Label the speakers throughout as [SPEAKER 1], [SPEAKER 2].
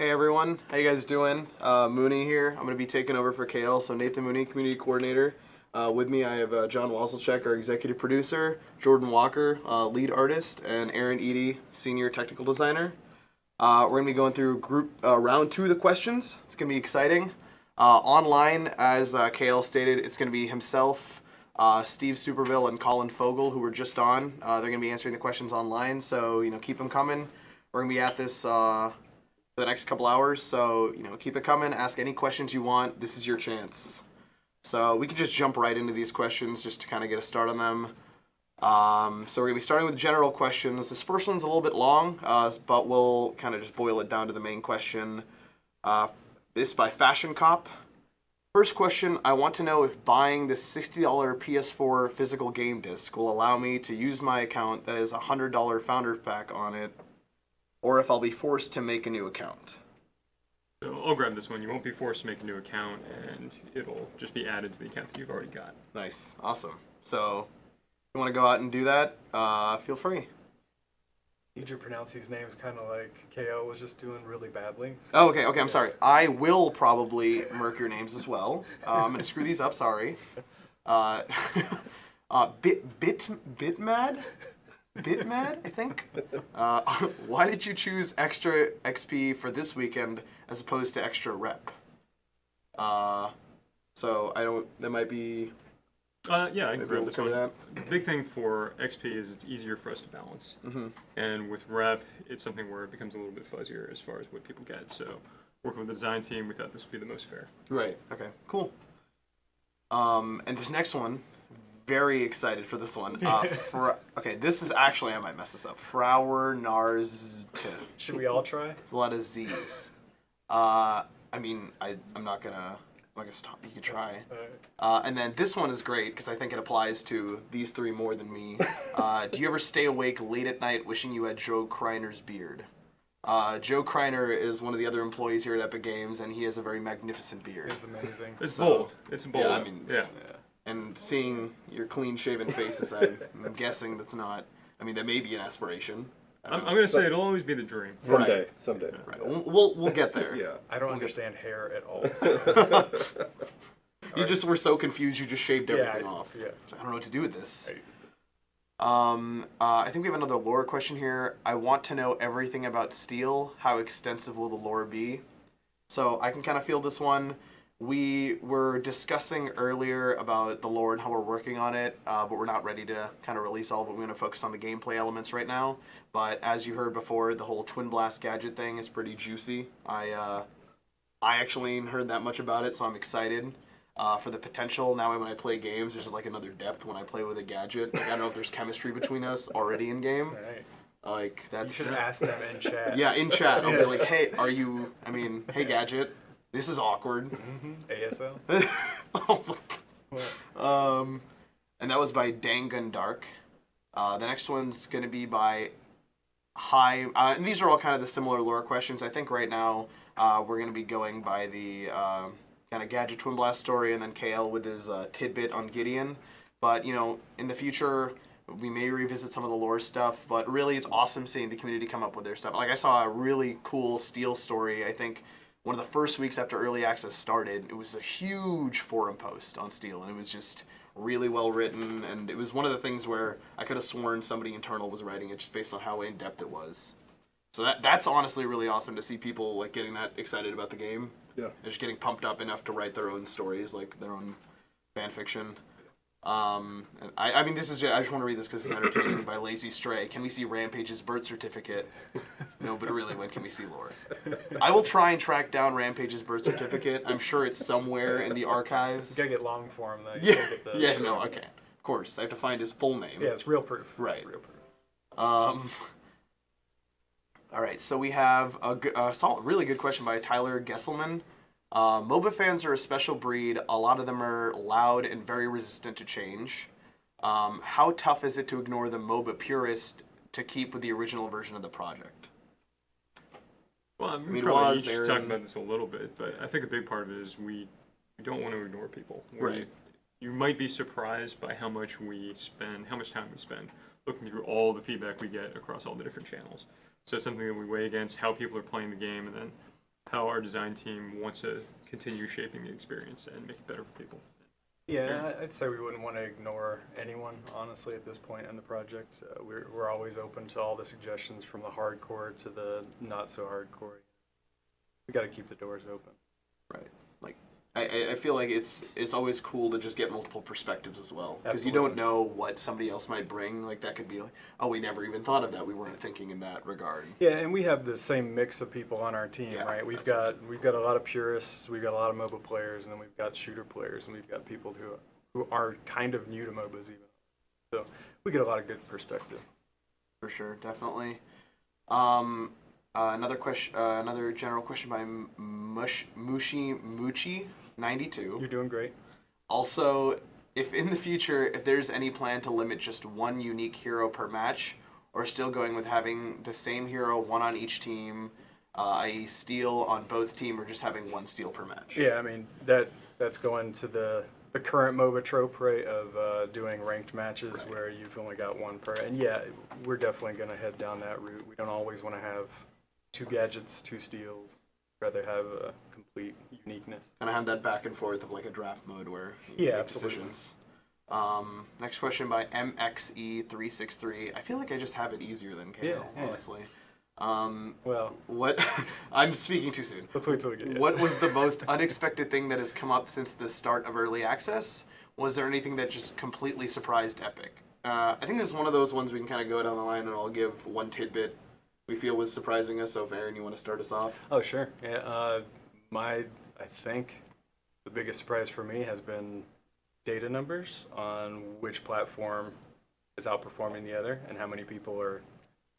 [SPEAKER 1] Hey everyone, how you guys doing? Mooney here. I'm going to be taking over for Kale, so Nathan Mooney, Community Coordinator. With me I have John Wasilchek, our Executive Producer, Jordan Walker, Lead Artist, and Aaron Eady, Senior Technical Designer. We're going to be going through round 2 of the questions. It's going to be exciting. Online, as Kale stated, it's going to be himself, Steve Superville, and Colin Fogel, who were just on. They're going to be answering the questions online, so keep them coming. We're going to be at this for the next couple hours, so keep it coming. Ask any questions you want. This is your chance. So we can just jump right into these questions just to kind of get a start on them. So we're going to be starting with general questions. This first one's a little bit long, but we'll kind of just boil it down to the main question. This by Fashion Cop. First question, I want to know if buying this $60 PS4 physical game disc will allow me to use my account that has a $100 founder pack on it, or if I'll be forced to make a new account.
[SPEAKER 2] So I'll grab this one. You won't be forced to make a new account, and it'll just be added to the account that you've already got.
[SPEAKER 1] Nice. Awesome. So if you want to go out and do that, feel free.
[SPEAKER 3] Did you pronounce these names kind of like KO was just doing really badly?
[SPEAKER 1] Oh, okay, I'm sorry. I will probably murk your names as well. I'm going to screw these up, sorry. Bitmad? Bitmad, I think. Why did you choose extra XP for this weekend as opposed to extra rep? So that might be.
[SPEAKER 2] Yeah, I can grab this one.
[SPEAKER 1] That.
[SPEAKER 2] The big thing for XP is it's easier for us to balance.
[SPEAKER 1] Mm-hmm.
[SPEAKER 2] And with rep, it's something where it becomes a little bit fuzzier as far as what people get. So working with the design team, we thought this would be the most fair.
[SPEAKER 1] Right. Okay. Cool. And this next one. Very excited for this one. Okay, this is actually, I might mess this up. Frauernarzt.
[SPEAKER 3] Should we all try?
[SPEAKER 1] There's a lot of Z's. I'm not gonna stop. You can try. And then this one is great because I think it applies to these three more than me. Do you ever stay awake late at night wishing you had Joe Kreiner's beard? Joe Kreiner is one of the other employees here at Epic Games, and he has a very magnificent beard.
[SPEAKER 3] It's amazing.
[SPEAKER 2] It's bold. It's bold.
[SPEAKER 1] Yeah,
[SPEAKER 2] yeah.
[SPEAKER 1] And seeing your clean-shaven faces, I'm guessing that's not. That may be an aspiration.
[SPEAKER 2] I'm gonna say it'll always be the dream.
[SPEAKER 4] Someday.
[SPEAKER 1] Right. We'll get there.
[SPEAKER 4] Yeah.
[SPEAKER 3] I don't understand hair at all.
[SPEAKER 1] You just were so confused. You just shaved everything off.
[SPEAKER 3] Yeah.
[SPEAKER 1] So I don't know what to do with this.
[SPEAKER 3] Right.
[SPEAKER 1] I think we have another lore question here. I want to know everything about Steel. How extensive will the lore be? So I can kind of feel this one. We were discussing earlier about the lore and how we're working on it, but we're not ready to kind of release all of it. We're going to focus on the gameplay elements right now. But as you heard before, the whole Twin Blast gadget thing is pretty juicy. I actually ain't heard that much about it, so I'm excited for the potential. Now when I play games, there's like another depth when I play with a gadget. Like, I don't know if there's chemistry between us already in game.
[SPEAKER 3] Right.
[SPEAKER 1] Like that's.
[SPEAKER 3] You should ask them in chat.
[SPEAKER 1] Yeah, in chat. I'll be like, hey, hey gadget. This is awkward.
[SPEAKER 3] ASL.
[SPEAKER 1] Oh my God. And that was by Dangun Dark. The next one's going to be by High. And these are all kind of the similar lore questions. I think right now we're going to be going by the kind of Gadget Twin Blast story, and then KL with his tidbit on Gideon. But in the future, we may revisit some of the lore stuff. But really, it's awesome seeing the community come up with their stuff. Like I saw a really cool Steel story. I think. One of the first weeks after Early Access started, it was a huge forum post on Steel, and it was just really well written, and it was one of the things where I could have sworn somebody internal was writing it just based on how in-depth it was. So that's honestly really awesome to see people like getting that excited about the game.
[SPEAKER 4] Yeah.
[SPEAKER 1] They're just getting pumped up enough to write their own stories, like their own fan fiction. And this is just, I just want to read this because it's entertaining. By Lazy Stray. Can we see Rampage's birth certificate? No, but really, when can we see lore? I will try and track down Rampage's birth certificate. I'm sure it's somewhere in the archives.
[SPEAKER 3] You gotta get long form though.
[SPEAKER 1] Okay. Of course, I have to find his full name.
[SPEAKER 3] Yeah, it's real proof.
[SPEAKER 1] Right.
[SPEAKER 3] Real proof.
[SPEAKER 1] All right, so we have a really good question by Tyler Gesselman. MOBA fans are a special breed. A lot of them are loud and very resistant to change. How tough is it to ignore the MOBA purist to keep with the original version of the project?
[SPEAKER 2] Well, we probably each talk about this a little bit, but I think a big part of it is we don't want to ignore people.
[SPEAKER 1] Right.
[SPEAKER 2] You might be surprised by how much time we spend looking through all the feedback we get across all the different channels. So it's something that we weigh against how people are playing the game, and then how our design team wants to continue shaping the experience and make it better for people.
[SPEAKER 3] Yeah, I'd say we wouldn't want to ignore anyone, honestly, at this point in the project. We're always open to all the suggestions from the hardcore to the not so hardcore. We got to keep the doors open.
[SPEAKER 1] Right. Like, I feel like it's always cool to just get multiple perspectives as well, because you
[SPEAKER 3] Absolutely.
[SPEAKER 1] don't know what somebody else might bring. Like, that could be like, oh, we never even thought of that. We weren't thinking in that regard.
[SPEAKER 3] Yeah, and we have the same mix of people on our team,
[SPEAKER 1] Yeah,
[SPEAKER 3] right? We've
[SPEAKER 1] that's
[SPEAKER 3] got a lot of purists, we've got a lot of MOBA players, and then we've got shooter players, and we've got people who are kind of new to MOBAs even. So we get a lot of good perspective.
[SPEAKER 1] For sure, definitely. Another question, another general question by Mushi92.
[SPEAKER 3] You're doing great.
[SPEAKER 1] Also, if in the future, if there's any plan to limit just one unique hero per match, or still going with having the same hero, one on each team, i.e. steal on both team, or just having one steal per match.
[SPEAKER 3] Yeah, I mean that's going to the current MOBA trope, right, of doing ranked matches
[SPEAKER 1] Right.
[SPEAKER 3] where you've only got one per. And yeah, we're definitely going to head down that route. We don't always want to have 2 gadgets, 2 steals. Rather have a complete uniqueness.
[SPEAKER 1] And I have that back and forth of like a draft mode where you
[SPEAKER 3] Yeah,
[SPEAKER 1] make
[SPEAKER 3] absolutely.
[SPEAKER 1] decisions. Next question by MXE363. I feel like I just have it easier than KO,
[SPEAKER 3] Yeah.
[SPEAKER 1] honestly.
[SPEAKER 3] Well,
[SPEAKER 1] What? I'm speaking too soon.
[SPEAKER 3] let's wait till we get it.
[SPEAKER 1] What was the most unexpected thing that has come up since the start of early access? Was there anything that just completely surprised Epic? I think this is one of those ones we can kind of go down the line and I'll give one tidbit we feel was surprising us. So if Aaron, you want to start us off?
[SPEAKER 3] Oh, sure. Yeah, I think the biggest surprise for me has been data numbers on which platform is outperforming the other and how many people are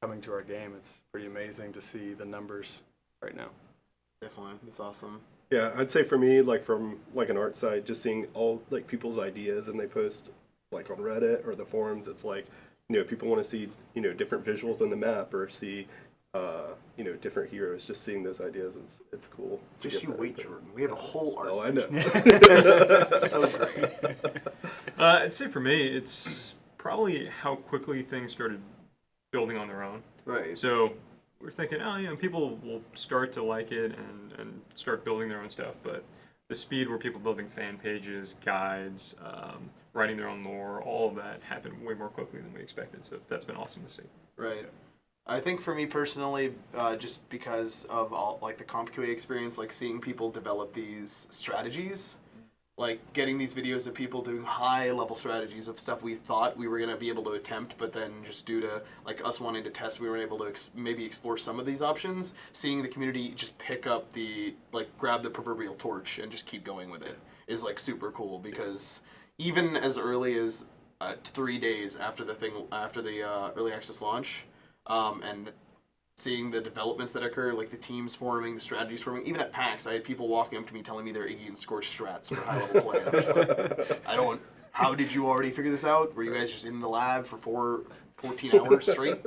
[SPEAKER 3] coming to our game. It's pretty amazing to see the numbers right now.
[SPEAKER 1] Definitely, that's awesome.
[SPEAKER 4] Yeah, I'd say for me, like from like an art side, just seeing all like people's ideas and they post like on Reddit or the forums, it's like, you know, people want to see, you know, different visuals on the map or see, you know, different heroes. Just seeing those ideas, it's cool. to
[SPEAKER 1] Just
[SPEAKER 4] get
[SPEAKER 1] you
[SPEAKER 4] that
[SPEAKER 1] wait,
[SPEAKER 4] input.
[SPEAKER 1] Jordan. We have a whole art
[SPEAKER 4] Oh, I
[SPEAKER 1] section.
[SPEAKER 4] know.
[SPEAKER 1] So great.
[SPEAKER 2] I'd say for me, it's probably how quickly things started building on their own.
[SPEAKER 1] Right.
[SPEAKER 2] So we're thinking, oh, you know, people will start to like it and start building their own stuff, but the speed where people building fan pages, guides, writing their own lore, all of that happened way more quickly than we expected. So that's been awesome to see.
[SPEAKER 1] Right. I think for me personally, just because of all like the CompQA experience, like seeing people develop these strategies, like getting these videos of people doing high level strategies of stuff we thought we were going to be able to attempt, but then just due to like us wanting to test, we weren't able to maybe explore some of these options. Seeing the community just pick up grab the proverbial torch and just keep going with it is like super cool, because even as early as 3 days after the early access launch, and seeing the developments that occur, like the teams forming, the strategies forming. Even at PAX, I had people walking up to me telling me their Iggy and Scorch strats for high-level play. And I was like, how did you already figure this out? Were you guys just in the lab for 14 hours straight?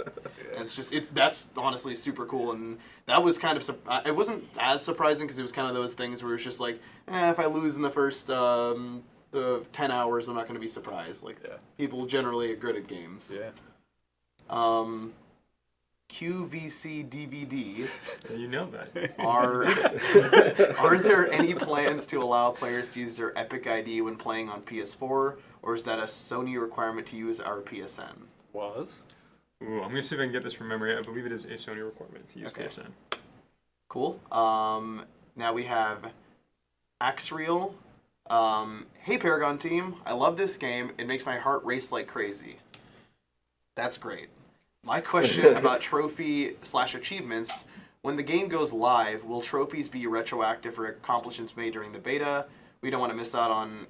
[SPEAKER 1] And that's honestly super cool. And that was kind of, it wasn't as surprising because it was kind of those things where it's just like, if I lose in the first the 10 hours, I'm not going to be surprised. Like, people generally are good at games.
[SPEAKER 3] Yeah.
[SPEAKER 1] QVC DVD.
[SPEAKER 2] You know that.
[SPEAKER 1] Are there any plans to allow players to use their Epic ID when playing on PS4, or is that a Sony requirement to use our PSN?
[SPEAKER 3] Was?
[SPEAKER 2] Ooh, I'm going to see if I can get this from memory. I believe it is a Sony requirement to use PSN.
[SPEAKER 1] Cool. Now we have Axreal. Hey Paragon team, I love this game. It makes my heart race like crazy. That's great. My question about trophy/achievements: when the game goes live, will trophies be retroactive for accomplishments made during the beta? We don't want to miss out on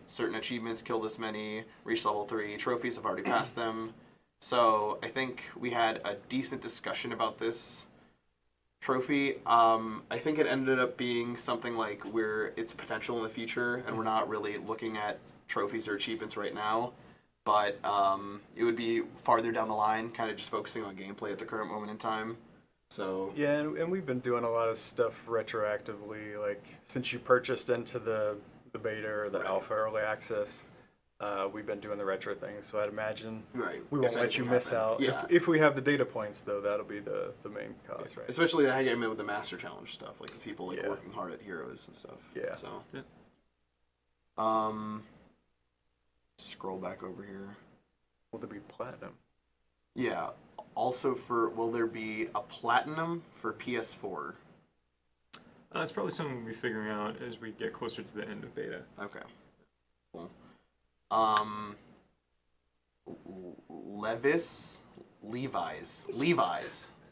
[SPEAKER 1] certain achievements, kill this many, reach level 3. Trophies have already passed them. So I think we had a decent discussion about this trophy. I think it ended up being something like where it's potential in the future, and we're not really looking at trophies or achievements right now. But it would be farther down the line, kind of just focusing on gameplay at the current moment in time. So
[SPEAKER 3] Yeah, and we've been doing a lot of stuff retroactively, like since you purchased into the beta or the alpha early access, we've been doing the retro thing, so I'd imagine
[SPEAKER 1] Right.
[SPEAKER 3] we
[SPEAKER 1] If
[SPEAKER 3] won't let you
[SPEAKER 1] anything
[SPEAKER 3] miss
[SPEAKER 1] happened.
[SPEAKER 3] out.
[SPEAKER 1] Yeah.
[SPEAKER 3] If we have the data points, though, that'll be the main cause, right?
[SPEAKER 1] Especially I get with the Master Challenge stuff, like the people like
[SPEAKER 3] Yeah.
[SPEAKER 1] working hard at Heroes and stuff.
[SPEAKER 3] Yeah.
[SPEAKER 1] So.
[SPEAKER 2] Yeah.
[SPEAKER 1] Scroll back over here.
[SPEAKER 3] Will there be platinum?
[SPEAKER 1] Yeah. Also will there be a platinum for PS4?
[SPEAKER 2] It's probably something we'll be figuring out as we get closer to the end of beta.
[SPEAKER 1] Okay. Cool. Levi's.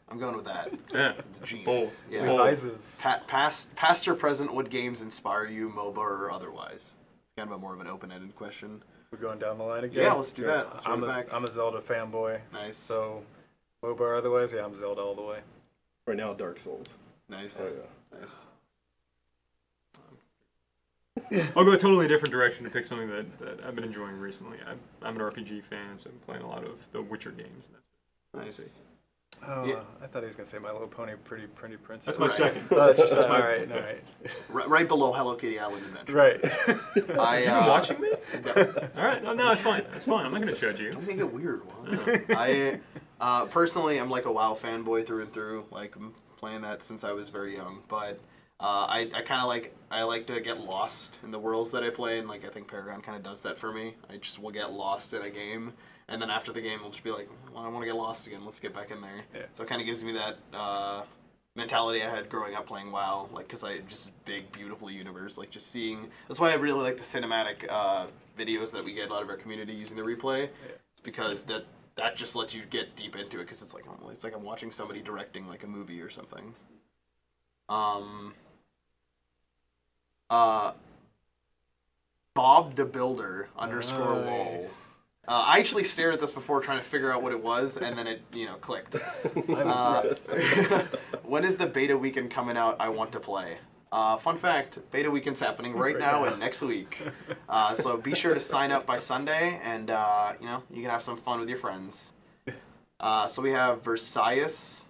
[SPEAKER 1] I'm going with that.
[SPEAKER 2] Yeah.
[SPEAKER 1] Jeans.
[SPEAKER 2] Bold.
[SPEAKER 1] Yeah.
[SPEAKER 2] Bold.
[SPEAKER 3] Levi's.
[SPEAKER 1] Past or present, what games inspire you, MOBA or otherwise? It's kind of a more of an open-ended question.
[SPEAKER 3] We're going down the line again?
[SPEAKER 1] Yeah, let's do that. Let's run
[SPEAKER 3] I'm
[SPEAKER 1] it back.
[SPEAKER 3] a Zelda fanboy.
[SPEAKER 1] Nice.
[SPEAKER 3] So, MOBA or otherwise, yeah, I'm Zelda all the way.
[SPEAKER 4] Right now, Dark Souls.
[SPEAKER 1] Nice.
[SPEAKER 4] Oh yeah.
[SPEAKER 1] Nice.
[SPEAKER 2] I'll go a totally different direction to pick something that I've been enjoying recently. I'm an RPG fan, so I'm playing a lot of the Witcher games. And
[SPEAKER 1] Nice.
[SPEAKER 3] Oh,
[SPEAKER 1] Yeah.
[SPEAKER 3] I thought he was going to say My Little Pony, Pretty Princess.
[SPEAKER 2] That's my
[SPEAKER 1] Right.
[SPEAKER 2] second.
[SPEAKER 3] Oh, that's your second. All right, all right.
[SPEAKER 1] Right below Hello Kitty Island Adventure.
[SPEAKER 3] Right.
[SPEAKER 2] You've been watching me? All right, no, it's fine. It's fine. I'm not going to judge you.
[SPEAKER 1] Don't make it weird, Waz. I personally, I'm like a WoW fanboy through and through. Like, I'm playing that since I was very young. But I kind of like to get lost in the worlds that I play, and like I think Paragon kind of does that for me. I just will get lost in a game, and then after the game, I'll just be like, well, I want to get lost again. Let's get back in there.
[SPEAKER 3] Yeah.
[SPEAKER 1] So it kind of gives me that mentality I had growing up playing WoW, like, because I just big, beautiful universe, like just seeing. That's why I really like the cinematic videos that we get out of our community using the replay.
[SPEAKER 3] Yeah.
[SPEAKER 1] It's because that just lets you get deep into it, because it's like I'm watching somebody directing like a movie or something. Bob the Builder _ lol. I actually stared at this before trying to figure out what it was, and then it clicked. When is the beta weekend coming out? I want to play. Fun fact, beta weekend's happening right now and next week. So be sure to sign up by Sunday, and you can have some fun with your friends. So we have Versailles.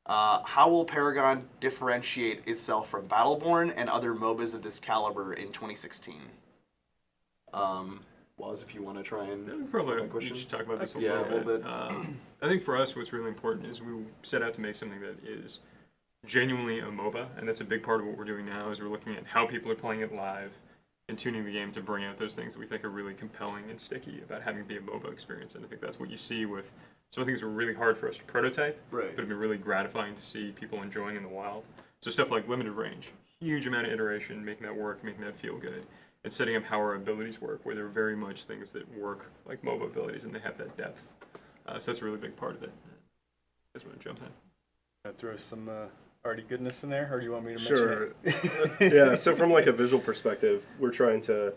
[SPEAKER 1] How will Paragon differentiate itself from Battleborn and other MOBAs of this caliber in 2016? Waz, if you want to try and
[SPEAKER 2] We probably
[SPEAKER 1] that question?
[SPEAKER 2] should talk about this a
[SPEAKER 1] Yeah,
[SPEAKER 2] little bit.
[SPEAKER 1] a little bit.
[SPEAKER 2] I think for us, what's really important is we set out to make something that is genuinely a MOBA, and that's a big part of what we're doing now. Is we're looking at how people are playing it live and tuning the game to bring out those things that we think are really compelling and sticky about having it be a MOBA experience. And I think that's what you see with some of the things that were really hard for us to prototype,
[SPEAKER 1] Right.
[SPEAKER 2] but it'd be really gratifying to see people enjoying in the wild. So stuff like limited range, huge amount of iteration, making that work, making that feel good, and setting up how our abilities work, where they're very much things that work like MOBA abilities, and they have that depth. So that's a really big part of it. I just want to jump in.
[SPEAKER 3] Can I throw some arty goodness in there, or do you want me to
[SPEAKER 4] Sure.
[SPEAKER 3] mention it?
[SPEAKER 4] Yeah, so from like a visual perspective, we're trying to,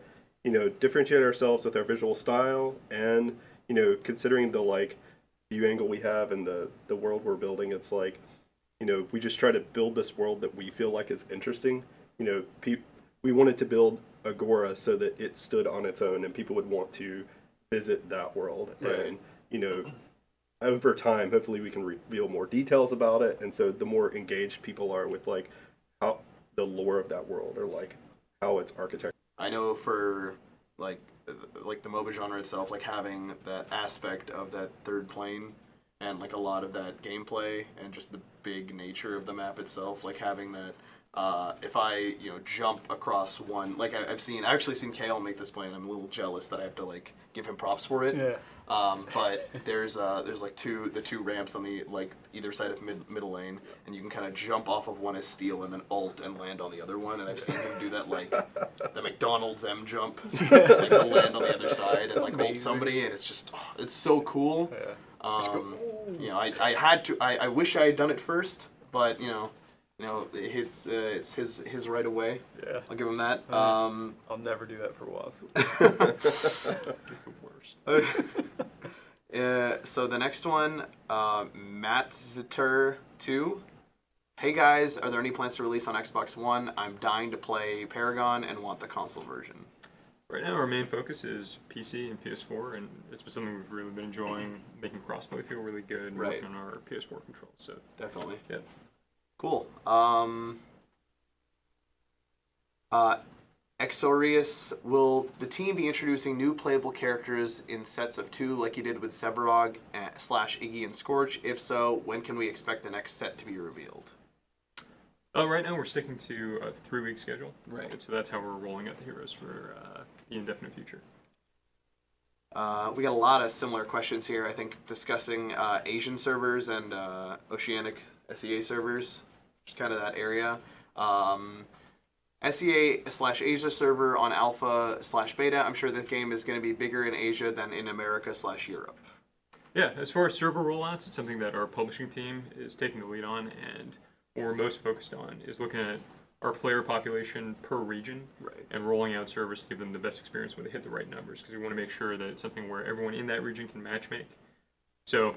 [SPEAKER 4] differentiate ourselves with our visual style and, considering the view angle we have and the world we're building, it's like, we just try to build this world that we feel like is interesting. We wanted to build Agora so that it stood on its own and people would want to visit that world.
[SPEAKER 1] Right.
[SPEAKER 4] And, over time, hopefully we can reveal more details about it. And so the more engaged people are with how the lore of that world or how it's architected.
[SPEAKER 1] I know for like the MOBA genre itself, having that aspect of that third plane and a lot of that gameplay and just the big nature of the map itself, having that if I jump across one, I've actually seen Kale make this play, and I'm a little jealous that I have to give him props for it.
[SPEAKER 3] Yeah.
[SPEAKER 1] But there's two ramps on the either side of middle lane, and you can kind of jump off of one as steel and then ult and land on the other one. And I've seen him do that the McDonald's M jump, he'll land on the other side and ult somebody, and it's just it's so cool.
[SPEAKER 3] Yeah.
[SPEAKER 1] I wish I had done it first, but it's his right away.
[SPEAKER 3] Yeah.
[SPEAKER 1] I'll give him that.
[SPEAKER 3] I'll never do that for Waz.
[SPEAKER 2] The worst.
[SPEAKER 1] So the next one, Matziter 2. Hey guys, are there any plans to release on Xbox One? I'm dying to play Paragon and want the console version.
[SPEAKER 2] Right now, our main focus is PC and PS4, and it's been something we've really been enjoying, making crossplay feel really good, and
[SPEAKER 1] Right.
[SPEAKER 2] working on our PS4 controls. So
[SPEAKER 1] Definitely.
[SPEAKER 2] yeah.
[SPEAKER 1] Cool. Exorius, will the team be introducing new playable characters in sets of 2 like you did with Seborog / Iggy and Scorch? If so, when can we expect the next set to be revealed?
[SPEAKER 2] Right now we're sticking to a 3-week schedule.
[SPEAKER 1] Right.
[SPEAKER 2] So that's how we're rolling out the heroes for the indefinite future.
[SPEAKER 1] We got a lot of similar questions here, I think, discussing Asian servers and Oceanic SEA servers, just kind of that area. SEA/Asia server on alpha/beta, I'm sure the game is going to be bigger in Asia than in America/Europe.
[SPEAKER 2] Yeah, as far as server rollouts, it's something that our publishing team is taking the lead on, and what we're most focused on is looking at our player population per region,
[SPEAKER 1] Right.
[SPEAKER 2] and rolling out servers to give them the best experience when they hit the right numbers, because we want to make sure that it's something where everyone in that region can matchmake. So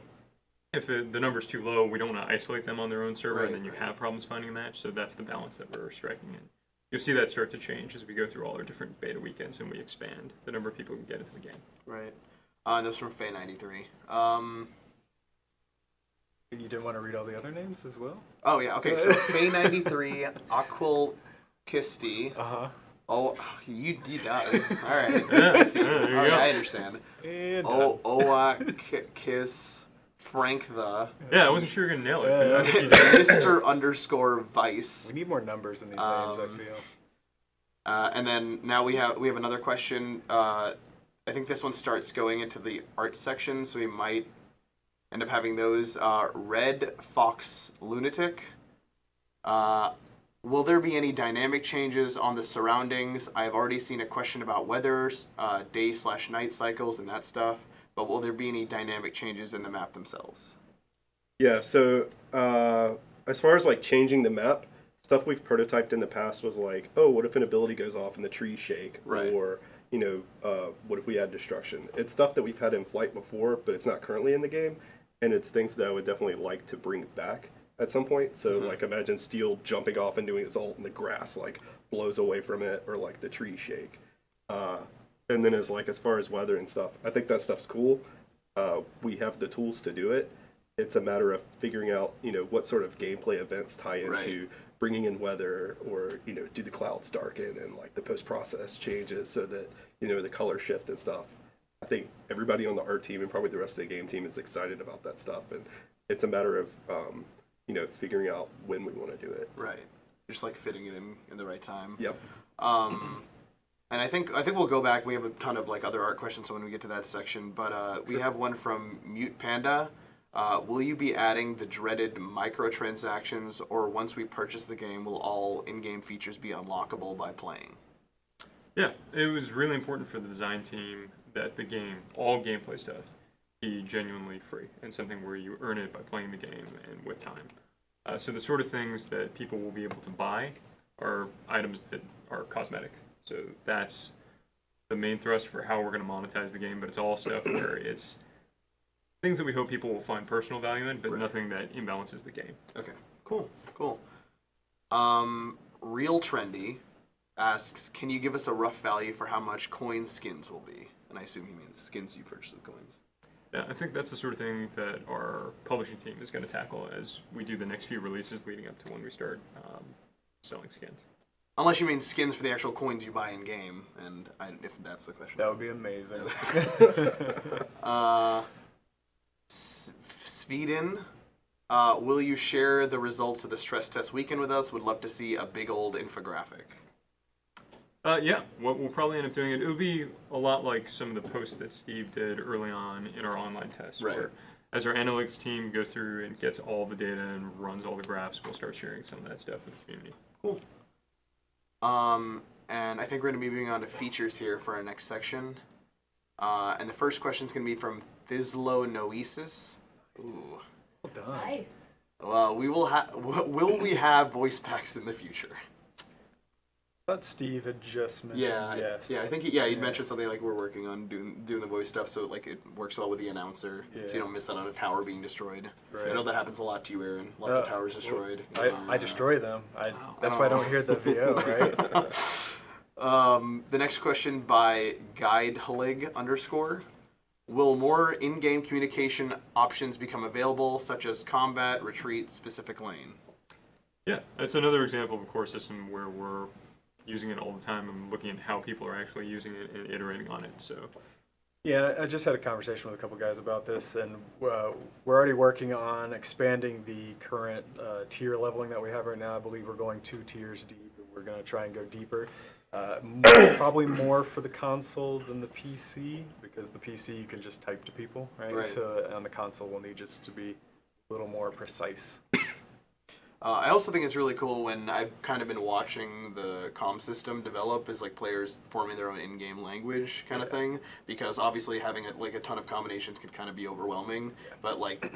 [SPEAKER 2] if the number's too low, we don't want to isolate them on their own server, and then you have problems finding a match. So that's the balance that we're striking in. You'll see that start to change as we go through all our different beta weekends and we expand the number of people who can get into the game.
[SPEAKER 1] Right. And this from Faye93.
[SPEAKER 3] You didn't want to read all the other names as well?
[SPEAKER 1] Oh, yeah. Okay, so Faye93, Aquil Kisti.
[SPEAKER 3] Uh-huh.
[SPEAKER 1] Oh, you does. All right.
[SPEAKER 2] Yeah,
[SPEAKER 1] I see.
[SPEAKER 2] there you
[SPEAKER 1] All right,
[SPEAKER 2] go.
[SPEAKER 1] I understand.
[SPEAKER 3] And
[SPEAKER 1] Kiss, Frank the,
[SPEAKER 2] Yeah, I wasn't sure you were going to nail it.
[SPEAKER 3] Yeah.
[SPEAKER 2] but if you did.
[SPEAKER 1] Mr. Vice.
[SPEAKER 3] we need more numbers in these names, I feel.
[SPEAKER 1] And then now we have another question. I think this one starts going into the art section, so we might end up having those. Red Fox Lunatic. Will there be any dynamic changes on the surroundings? I've already seen a question about weather, day/night cycles, and that stuff. But will there be any dynamic changes in the map themselves?
[SPEAKER 4] Yeah, so as far as like changing the map, stuff we've prototyped in the past was like, oh, what if an ability goes off and the trees shake?
[SPEAKER 1] Right.
[SPEAKER 4] Or, you know, what if we add destruction? It's stuff that we've had in flight before, but it's not currently in the game. And it's things that I would definitely like to bring back at some point. So, like, imagine Steel jumping off and doing its ult and the grass, like, blows away from it, or, like, the trees shake. And then as far as weather and stuff, I think that stuff's cool. We have the tools to do it. It's a matter of figuring out, you know, what sort of gameplay events tie into bringing in weather, or, you know, do the clouds darken and, like, the post-process changes so that, you know, the color shift and stuff. I think everybody on the art team and probably the rest of the game team is excited about that stuff. And it's a matter of, you know, figuring out when we want to do it.
[SPEAKER 1] Right. Just like fitting it in the right time.
[SPEAKER 4] Yep.
[SPEAKER 1] And I think we'll go back. We have a ton of like other art questions when we get to that section. But we have one from Mute Panda. Will you be adding the dreaded microtransactions, or once we purchase the game, will all in-game features be unlockable by playing?
[SPEAKER 2] Yeah, it was really important for the design team that the game, all gameplay stuff, be genuinely free and something where you earn it by playing the game and with time. So the sort of things that people will be able to buy are items that are cosmetic. So that's the main thrust for how we're going to monetize the game, but it's all stuff where it's things that we hope people will find personal value in, but nothing that imbalances the game.
[SPEAKER 1] Okay, cool. Real Trendy asks, can you give us a rough value for how much coin skins will be? And I assume he means skins you purchase with coins.
[SPEAKER 2] Yeah, I think that's the sort of thing that our publishing team is going to tackle as we do the next few releases leading up to when we start selling skins. Unless
[SPEAKER 1] you mean skins for the actual coins you buy in game, and if that's the question.
[SPEAKER 3] That would be amazing.
[SPEAKER 1] Sweden, will you share the results of the stress test weekend with us? Would love to see a big old infographic.
[SPEAKER 2] Yeah, what we'll probably end up doing, it would be a lot like some of the posts that Steve did early on in our online test, where as our analytics team goes through and gets all the data and runs all the graphs, we'll start sharing some of that stuff with the community.
[SPEAKER 1] Cool. And I think we're going to be moving on to features here for our next section. And the first question is going to be from Thislo Noesis. Ooh.
[SPEAKER 3] Well done.
[SPEAKER 5] Nice.
[SPEAKER 1] Well, will we have voice packs in the future?
[SPEAKER 3] I thought Steve had just mentioned yes.
[SPEAKER 1] Yeah, I think you'd mentioned something like we're working on doing the voice stuff, so like it works well with the announcer, so you don't miss that on a tower being destroyed.
[SPEAKER 3] Right.
[SPEAKER 1] I know that happens a lot to you, Aaron. Lots of towers destroyed.
[SPEAKER 3] I destroy them. That's why I don't hear the VO, right?
[SPEAKER 1] The next question by GuideHlig_. Will more in-game communication options become available, such as combat, retreat, specific lane?
[SPEAKER 2] Yeah, that's another example of a core system where we're using it all the time. I'm looking at how people are actually using it and iterating on it. So
[SPEAKER 3] Yeah, I just had a conversation with a couple guys about this, and we're already working on expanding the current tier leveling that we have right now. I believe we're going 2 tiers deep, and we're going to try and go deeper. Probably more for the console than the PC, because the PC you can just type to people, right?
[SPEAKER 1] Right.
[SPEAKER 3] So on the console, we'll need just to be a little more precise.
[SPEAKER 1] I also think it's really cool when I've kind of been watching the comm system develop as like players forming their own in-game language kind of thing, because obviously having like a ton of combinations could kind of be overwhelming. But like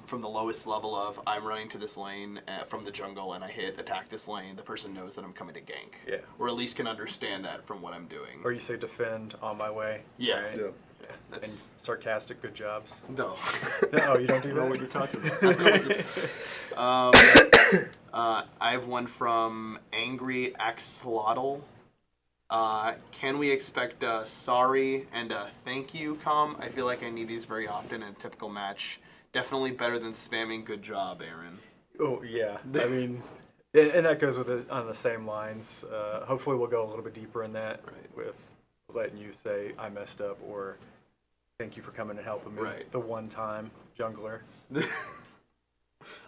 [SPEAKER 1] from the lowest level of I'm running to this lane from the jungle and I hit attack this lane, the person knows that I'm coming to gank,
[SPEAKER 3] Yeah.
[SPEAKER 1] or at least can understand that from what I'm doing.
[SPEAKER 3] Or you say defend on my way.
[SPEAKER 1] Yeah.
[SPEAKER 3] Right?
[SPEAKER 4] Yeah.
[SPEAKER 3] Yeah.
[SPEAKER 1] That's-
[SPEAKER 3] And sarcastic good jobs.
[SPEAKER 1] No.
[SPEAKER 3] Oh, you don't do
[SPEAKER 2] I don't know what
[SPEAKER 3] that?
[SPEAKER 2] you're talking about.
[SPEAKER 1] I have one from Angry Axolotl. Can we expect a sorry and a thank you I feel like I need these very often in a typical match. Definitely better than spamming good job, Aaron.
[SPEAKER 3] Oh, yeah. I mean, and that goes with it on the same lines. Hopefully we'll go a little bit deeper in that with letting you say, I messed up, or thank you for coming and helping me
[SPEAKER 1] Right.
[SPEAKER 3] the one time, jungler.
[SPEAKER 1] I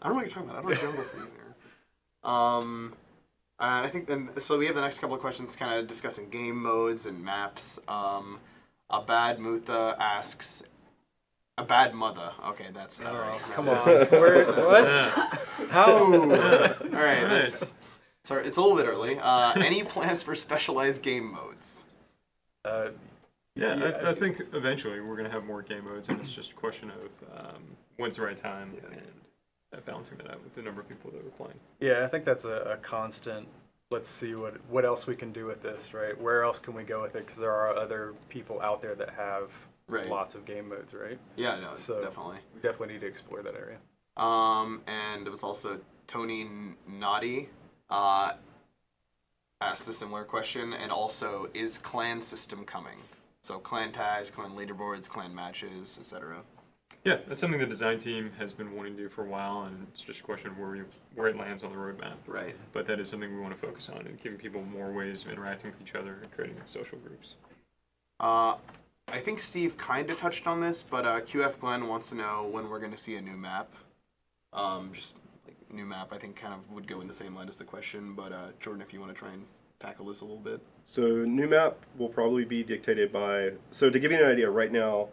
[SPEAKER 1] don't know what you're talking about. I don't jungle for you here. And I think, so we have the next couple of questions kind of discussing game modes and maps. Abad Mutha asks, Abad Mother. Okay, that's not right.
[SPEAKER 3] Come on. What? How?
[SPEAKER 1] All right, that's, sorry, it's a little bit early. Any plans for specialized game modes?
[SPEAKER 2] Yeah, I think eventually we're going to have more game modes, and it's just a question of when's the right time and balancing that out with the number of people that we're playing.
[SPEAKER 3] Yeah, I think that's a constant. Let's see what else we can do with this, right? Where else can we go with it? Because there are other people out there that have lots of game modes, right?
[SPEAKER 1] Yeah, no,
[SPEAKER 3] So
[SPEAKER 1] definitely.
[SPEAKER 3] we definitely need to explore that area.
[SPEAKER 1] And it was also Tony Naughty asked a similar question, and also, is clan system coming? So clan tags, clan leaderboards, clan matches, etc.
[SPEAKER 2] Yeah, that's something the design team has been wanting to do for a while, and it's just a question of where it lands on the roadmap.
[SPEAKER 1] Right.
[SPEAKER 2] But that is something we want to focus on, and giving people more ways of interacting with each other and creating social groups.
[SPEAKER 1] I think Steve kind of touched on this, but QF Glenn wants to know when we're going to see a new map. Just like new map, I think kind of would go in the same line as the question, but Jordan, if you want to try and tackle this a little bit.
[SPEAKER 4] So new map will probably be dictated by, so to give you an idea, right now,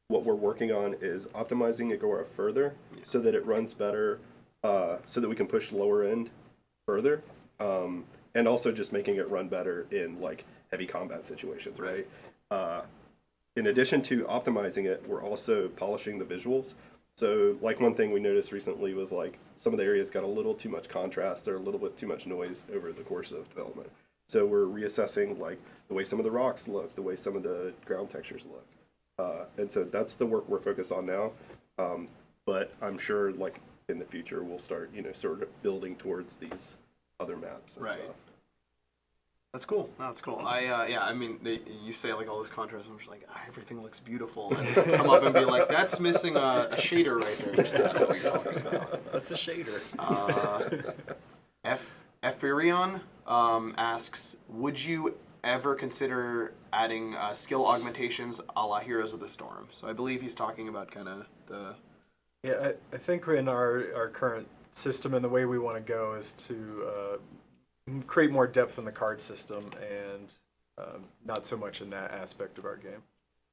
[SPEAKER 4] what we're working on is optimizing Agora further so that it runs better, so that we can push lower end further, and also just making it run better in like heavy combat situations, right? In addition to optimizing it, we're also polishing the visuals. So like one thing we noticed recently was like some of the areas got a little too much contrast or a little bit too much noise over the course of development. So we're reassessing like the way some of the rocks look, the way some of the ground textures look. And so that's the work we're focused on now. But I'm sure like in the future we'll start, sort of building towards these other maps and stuff.
[SPEAKER 1] That's cool. No, that's cool. I mean, you say like all this contrast, I'm just like, everything looks beautiful. And come up and be like, that's missing a shader right there. Just not what you're talking about.
[SPEAKER 3] That's a shader.
[SPEAKER 1] Ephirion asks, would you ever consider adding skill augmentations a la Heroes of the Storm? So I believe he's talking about kind of the...
[SPEAKER 3] Yeah, I think in our current system and the way we want to go is to create more depth in the card system and not so much in that aspect of our game.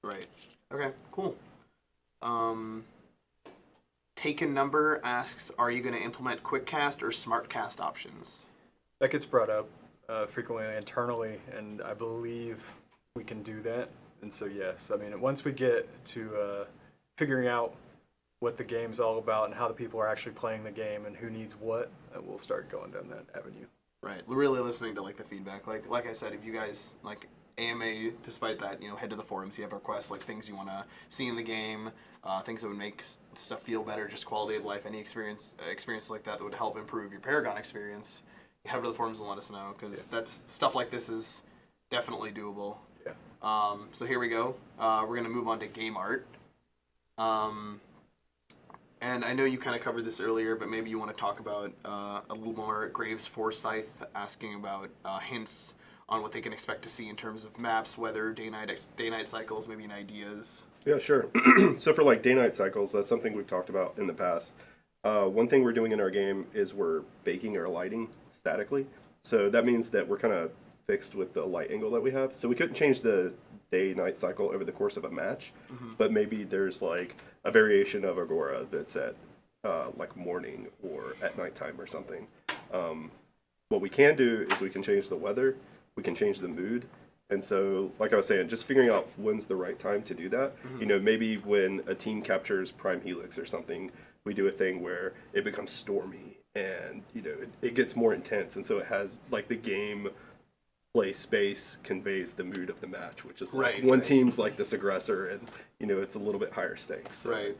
[SPEAKER 1] Right. Okay, cool. Taken Number asks, are you going to implement quick cast or smart cast options?
[SPEAKER 3] That gets brought up frequently internally, and I believe we can do that. And so, yes, I mean, once we get to figuring out what the game's all about and how the people are actually playing the game and who needs what, we'll start going down that avenue.
[SPEAKER 1] Right. We're really listening to like the feedback. Like I said, if you guys like AMA, despite that, head to the forums. You have requests like things you want to see in the game, things that would make stuff feel better, just quality of life, any experiences like that would help improve your Paragon experience. You head to the forums and let us know, because that's stuff like this is definitely doable.
[SPEAKER 3] Yeah.
[SPEAKER 1] So here we go. We're gonna move on to game art. And I know you kind of covered this earlier, but maybe you want to talk about a little more. Graves Forsyth asking about hints on what they can expect to see in terms of maps, weather, day-night cycles, maybe any ideas.
[SPEAKER 4] Yeah, sure. So for like day-night cycles, that's something we've talked about in the past. One thing we're doing in our game is we're baking our lighting statically. So that means that we're kind of fixed with the light angle that we have. So we couldn't change the day-night cycle over the course of a match, but maybe there's like a variation of Agora that's at like morning or at nighttime or something. What we can do is we can change the weather, we can change the mood. And so, like I was saying, just figuring out when's the right time to do that. You know, maybe when a team captures Prime Helix or something, we do a thing where it becomes stormy and, you know, it gets more intense. And so it has, like, the game play space conveys the mood of the match, which is like one team's like this aggressor and, you know, it's a little bit higher stakes. So,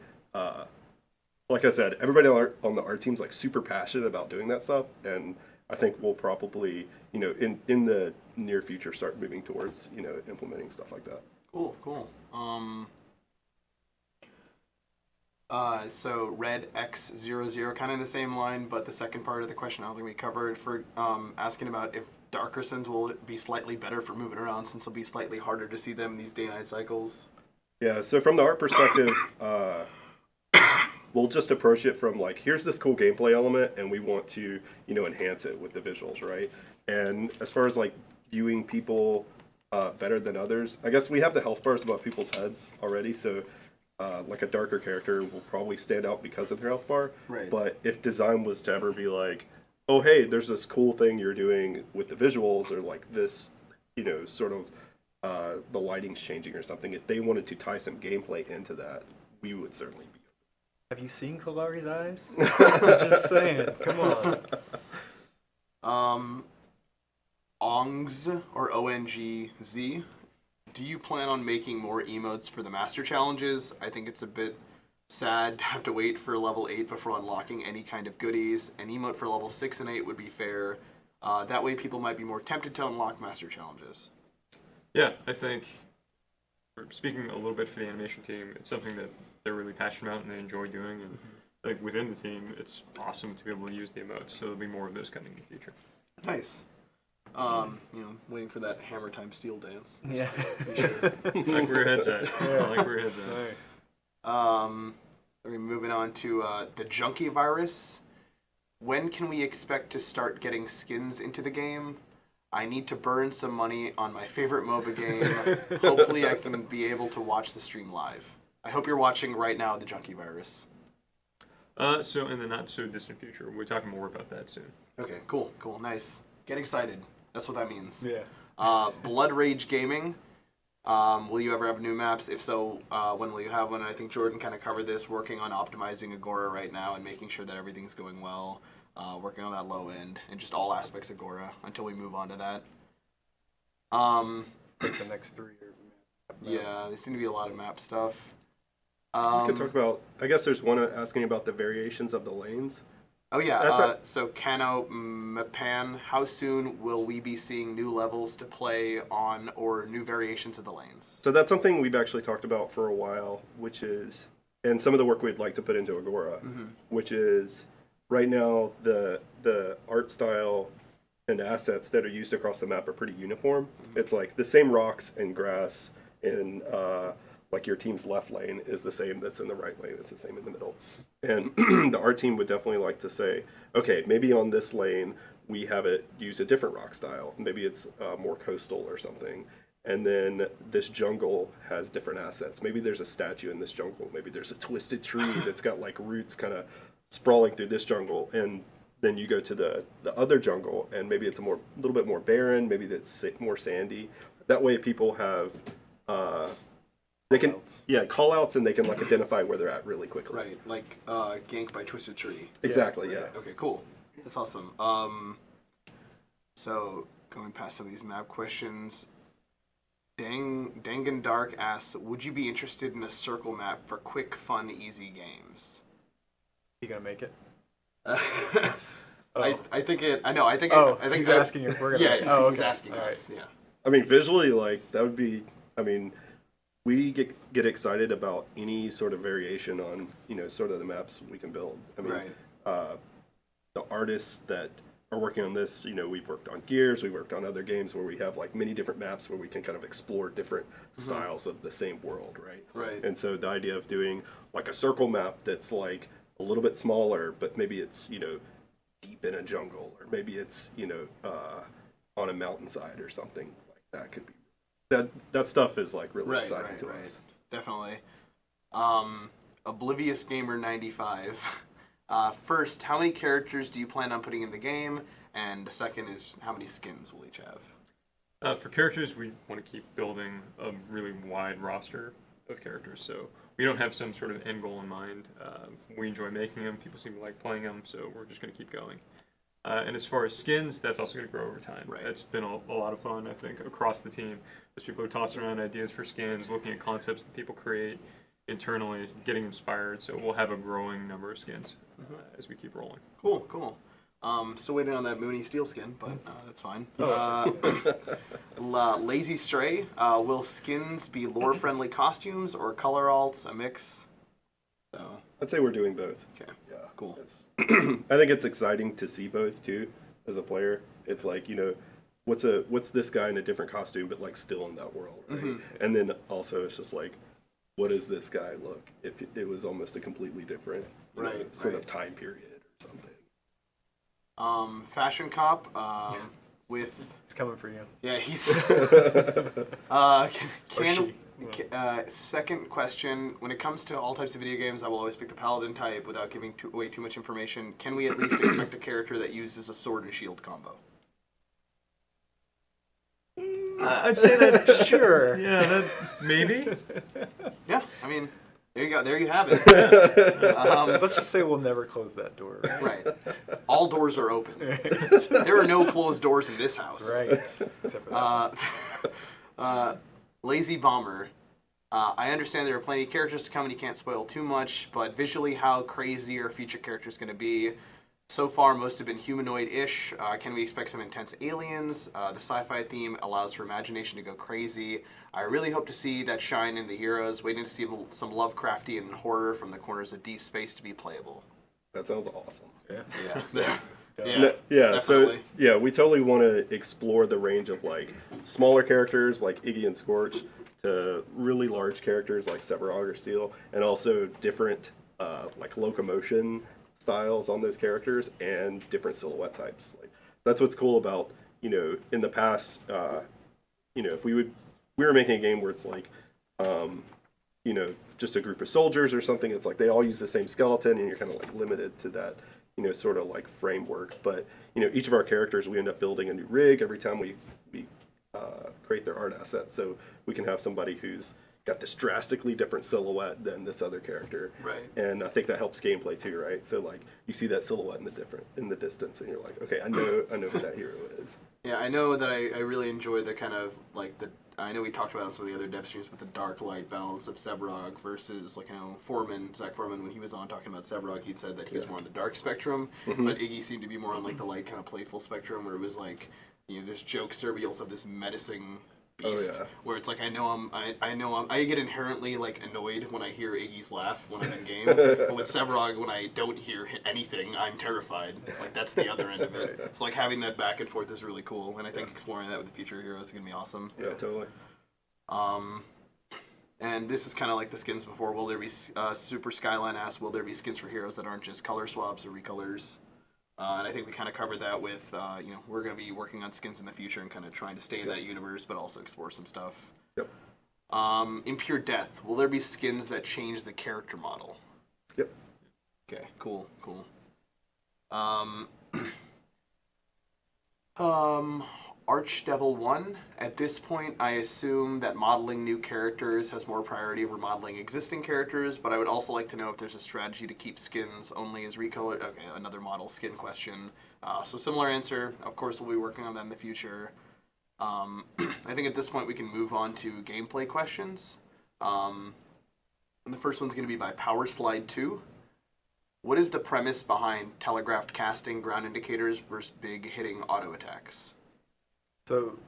[SPEAKER 4] like I said, everybody on the art team's like super passionate about doing that stuff. And I think we'll probably, you know, in the near future start moving towards, you know, implementing stuff like that.
[SPEAKER 1] Cool. So Red X00, kind of in the same line, but the second part of the question I don't think we covered, for asking about if Darker Sins will be slightly better for moving around since it'll be slightly harder to see them in these day-night cycles.
[SPEAKER 4] Yeah, so from the art perspective, we'll just approach it from like, here's this cool gameplay element and we want to, you know, enhance it with the visuals, right? And as far as like viewing people better than others, I guess we have the health bars above people's heads already, so like a darker character will probably stand out because of their health bar.
[SPEAKER 1] Right.
[SPEAKER 4] But if design was to ever be like, oh hey, there's this cool thing you're doing with the visuals, or like this, you know, sort of the lighting's changing or something, if they wanted to tie some gameplay into that, we would certainly be.
[SPEAKER 3] Have you seen Kalari's eyes? I'm just saying. Come on.
[SPEAKER 1] ONGZ, or ONGZ, do you plan on making more emotes for the Master Challenges? I think it's a bit sad to have to wait for level 8 before unlocking any kind of goodies. An emote for level 6 and 8 would be fair. That way people might be more tempted to unlock Master Challenges.
[SPEAKER 2] Yeah, I think, speaking a little bit for the animation team, it's something that they're really passionate about and they enjoy doing. And like within the team, it's awesome to be able to use the emotes. So there'll be more of those coming in the future.
[SPEAKER 1] Nice. You know, waiting for that Hammer Time Steel dance.
[SPEAKER 3] Yeah.
[SPEAKER 2] Like where your head's at. Yeah, like where your head's at.
[SPEAKER 3] Nice.
[SPEAKER 1] Okay, moving on to the Junkie Virus. When can we expect to start getting skins into the game? I need to burn some money on my favorite MOBA game. Hopefully I can be able to watch the stream live. I hope you're watching right now, the Junkie Virus.
[SPEAKER 2] So in the not so distant future, we're talking more about that soon.
[SPEAKER 1] Okay, cool, nice. Get excited. That's what that means.
[SPEAKER 3] Yeah.
[SPEAKER 1] Blood Rage Gaming. Will you ever have new maps? If so, when will you have one? And I think Jordan kind of covered this, working on optimizing Agora right now and making sure that everything's going well. Working on that low end and just all aspects of Agora until we move on to that.
[SPEAKER 3] Like the next 3 years.
[SPEAKER 1] Yeah, there seem to be a lot of map stuff.
[SPEAKER 4] We could talk about, I guess there's one asking about the variations of the lanes.
[SPEAKER 1] Oh yeah, so Kano Mapan, how soon will we be seeing new levels to play on or new variations of the lanes?
[SPEAKER 4] So that's something we've actually talked about for a while, which is, and some of the work we'd like to put into Agora, which is right now the art style and assets that are used across the map are pretty uniform. It's like the same rocks and grass in like your team's left lane is the same that's in the right lane, it's the same in the middle. And the art team would definitely like to say, okay, maybe on this lane we have it use a different rock style. Maybe it's more coastal or something. And then this jungle has different assets. Maybe there's a statue in this jungle. Maybe there's a twisted tree that's got like roots kind of sprawling through this jungle. And then you go to the other jungle and maybe it's a little bit more barren. Maybe that's more sandy. That way people have they can call outs and they can like identify where they're at really quickly.
[SPEAKER 1] Right, like Gank by Twisted Tree.
[SPEAKER 4] Exactly,
[SPEAKER 1] Right.
[SPEAKER 4] yeah.
[SPEAKER 1] Okay, cool. That's awesome. So going past some of these map questions, Dangan Dark asks, would you be interested in a circle map for quick, fun, easy games?
[SPEAKER 3] You gonna make it?
[SPEAKER 1] I think it. I know. I think.
[SPEAKER 3] Oh,
[SPEAKER 1] I think
[SPEAKER 3] he's
[SPEAKER 1] that,
[SPEAKER 3] asking if we're gonna.
[SPEAKER 1] Yeah,
[SPEAKER 3] make it. Oh,
[SPEAKER 1] he's
[SPEAKER 3] okay.
[SPEAKER 1] asking
[SPEAKER 3] All
[SPEAKER 1] us.
[SPEAKER 3] right.
[SPEAKER 1] Yeah.
[SPEAKER 4] I mean, visually, like that would be. I mean, we get excited about any sort of variation on sort of the maps we can build. I mean,
[SPEAKER 1] Right.
[SPEAKER 4] The artists that are working on this, we've worked on Gears, we've worked on other games where we have like many different maps where we can kind of explore different styles of the same world, right?
[SPEAKER 1] Right.
[SPEAKER 4] And so the idea of doing like a circle map that's like a little bit smaller, but maybe it's, deep in a jungle, or maybe it's, on a mountainside or something like that could be. That stuff is like really exciting to us.
[SPEAKER 1] Definitely. Oblivious Gamer 95. First, how many characters do you plan on putting in the game? And second is, how many skins will each have?
[SPEAKER 2] For characters, we want to keep building a really wide roster of characters. So we don't have some sort of end goal in mind. We enjoy making them. People seem to like playing them, so we're just going to keep going. And as far as skins, that's also going to grow over time.
[SPEAKER 1] Right.
[SPEAKER 2] It's been a lot of fun, I think, across the team. As people are tossing around ideas for skins, looking at concepts that people create internally, getting inspired. So we'll have a growing number of skins as we keep rolling.
[SPEAKER 1] Cool. Still waiting on that Mooney Steel skin, but that's fine. Lazy Stray, will skins be lore-friendly costumes or color alts, a mix? So
[SPEAKER 4] I'd say we're doing both.
[SPEAKER 1] okay,
[SPEAKER 4] Yeah,
[SPEAKER 1] cool.
[SPEAKER 4] I think it's exciting to see both too, as a player. It's like, what's this guy in a different costume, but like still in that world, right? And then also it's just like, what does this guy look if it was almost a completely different, sort of time period or something.
[SPEAKER 1] Fashion Cop, with
[SPEAKER 3] It's coming for you.
[SPEAKER 1] yeah, he's
[SPEAKER 3] Or she.
[SPEAKER 1] second question, when it comes to all types of video games, I will always pick the Paladin type without giving away too much information. Can we at least expect a character that uses a sword and shield combo?
[SPEAKER 3] I'd say that, sure.
[SPEAKER 2] Yeah, that maybe.
[SPEAKER 1] Yeah, I mean, there you go. There you have it.
[SPEAKER 3] Let's just say we'll never close that door.
[SPEAKER 1] Right. All doors are open. There are no closed doors in this house.
[SPEAKER 3] Right. Except for that.
[SPEAKER 1] Lazy Bomber. I understand there are plenty of characters to come and you can't spoil too much, but visually, how crazy are featured characters going to be? So far, most have been humanoid-ish. Can we expect some intense aliens? The sci-fi theme allows for imagination to go crazy. I really hope to see that shine in the heroes. Waiting to see some Lovecraftian horror from the corners of deep space to be playable.
[SPEAKER 4] That sounds awesome.
[SPEAKER 3] Yeah.
[SPEAKER 1] Yeah.
[SPEAKER 4] So
[SPEAKER 1] Definitely.
[SPEAKER 4] we totally want to explore the range of like smaller characters like Iggy and Scorch to really large characters like Severog or Steel, and also different like locomotion styles on those characters and different silhouette types. Like that's what's cool about, in the past, if we were making a game where it's like just a group of soldiers or something, it's like they all use the same skeleton and you're kind of like limited to that, sort of like framework. But, each of our characters, we end up building a new rig every time we create their art assets. So we can have somebody who's got this drastically different silhouette than this other character.
[SPEAKER 1] Right.
[SPEAKER 4] And I think that helps gameplay too, right? So like you see that silhouette in the distance and you're like, okay, I know who that hero is.
[SPEAKER 1] Yeah, I know that I really enjoy the kind of like I know we talked about it on some of the other dev streams, but the dark light balance of Severog versus like Zach Foreman, when he was on talking about Severog, he'd said that he was more on the dark spectrum, but Iggy seemed to be more on like the light kind of playful spectrum, where it was like this jokester, but you also have this menacing beast, where it's like I get inherently like annoyed when I hear Iggy's laugh when I'm in game, but with Severog, when I don't hear anything, I'm terrified. Like that's the other end of it. So like having that back and forth is really cool, and I think exploring that with the future heroes is gonna be awesome.
[SPEAKER 4] Yeah, totally.
[SPEAKER 1] And this is kind of like the skins before. Will there be Super Skyline asks, will there be skins for heroes that aren't just color swaps or recolors? And I think we kind of covered that with, we're going to be working on skins in the future and kind of trying to stay in that universe, but also explore some stuff.
[SPEAKER 4] Yep.
[SPEAKER 1] Impure Death, will there be skins that change the character model?
[SPEAKER 4] Yep.
[SPEAKER 1] Okay, cool. Archdevil 1, at this point I assume that modeling new characters has more priority over modeling existing characters, but I would also like to know if there's a strategy to keep skins only as recolored. Okay, another model skin question. So similar answer, of course we'll be working on that in the future. I think at this point we can move on to gameplay questions. And the first one's going to be by Power Slide 2. What is the premise behind telegraphed casting ground indicators versus big hitting auto attacks?
[SPEAKER 3] So,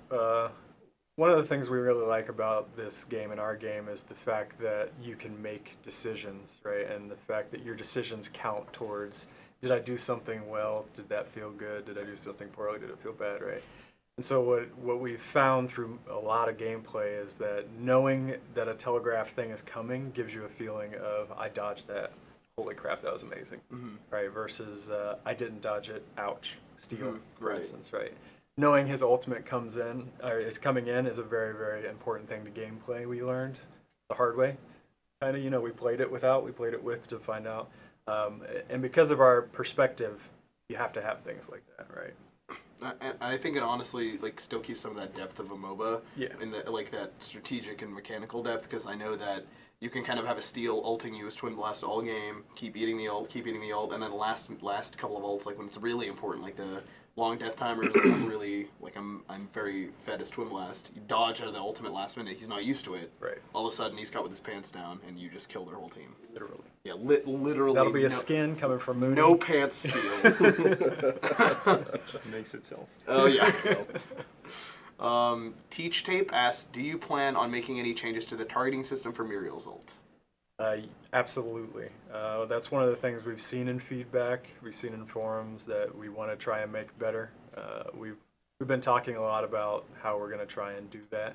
[SPEAKER 3] one of the things we really like about this game and our game is the fact that you can make decisions, right? And the fact that your decisions count towards did I do something well? Did that feel good? Did I do something poorly? Did it feel bad, right? And so what we've found through a lot of gameplay is that knowing that a telegraph thing is coming gives you a feeling of, I dodged that. Holy crap, that was amazing, right? Versus I didn't dodge it. Ouch, steal, for instance, right? Knowing his ultimate comes in or is coming in is a very, very important thing to gameplay. We learned the hard way. Kind of, we played it without, we played it with to find out. And because of our perspective, you have to have things like that, right?
[SPEAKER 1] I think it honestly still keeps some of that depth of a MOBA,
[SPEAKER 3] Yeah.
[SPEAKER 1] in the that strategic and mechanical depth, because I know that you can kind of have a steal ulting you as Twin Blast all game, keep eating the ult, and then last couple of ults, when it's really important, like the long death timers, I'm very fed as Twin Blast. You dodge out of the ultimate last minute, he's not used to it.
[SPEAKER 3] Right.
[SPEAKER 1] All of a sudden he's caught with his pants down, and you just kill their whole team.
[SPEAKER 3] Literally.
[SPEAKER 1] Yeah, literally.
[SPEAKER 3] That'll be a skin coming from Moon.
[SPEAKER 1] No pants steal.
[SPEAKER 2] Makes itself.
[SPEAKER 1] Oh yeah. Teach Tape asks, do you plan on making any changes to the targeting system for Muriel's ult?
[SPEAKER 3] Absolutely. That's one of the things we've seen in feedback. We've seen in forums that we want to try and make better. We've been talking a lot about how we're going to try and do that.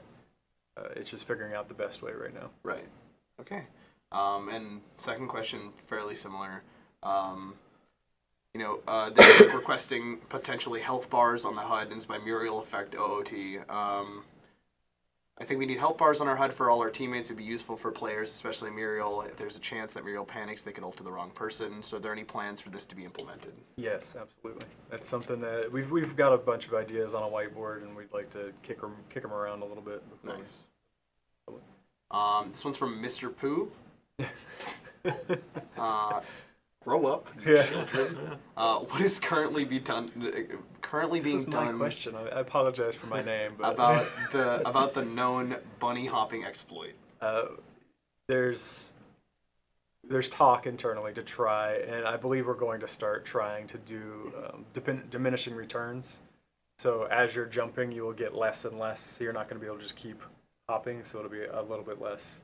[SPEAKER 3] It's just figuring out the best way right now.
[SPEAKER 1] Right. Okay. And second question, fairly similar. They're requesting potentially health bars on the HUD and by Muriel Effect OOT. I think we need health bars on our HUD for all our teammates. It would be useful for players, especially Muriel. If there's a chance that Muriel panics, they could ult to the wrong person. So are there any plans for this to be implemented?
[SPEAKER 3] Yes, absolutely. That's something that we've got a bunch of ideas on a whiteboard, and we'd like to kick them around a little bit.
[SPEAKER 1] Nice. This one's from Mr. Pooh. Grow up,
[SPEAKER 3] Yeah.
[SPEAKER 1] children. What is currently being done?
[SPEAKER 3] This is my question. I apologize for my name, but
[SPEAKER 1] about the known bunny hopping exploit.
[SPEAKER 3] There's talk internally to try, and I believe we're going to start trying to do diminishing returns. So as you're jumping, you will get less and less. So you're not going to be able to just keep hopping. So it'll be a little bit less.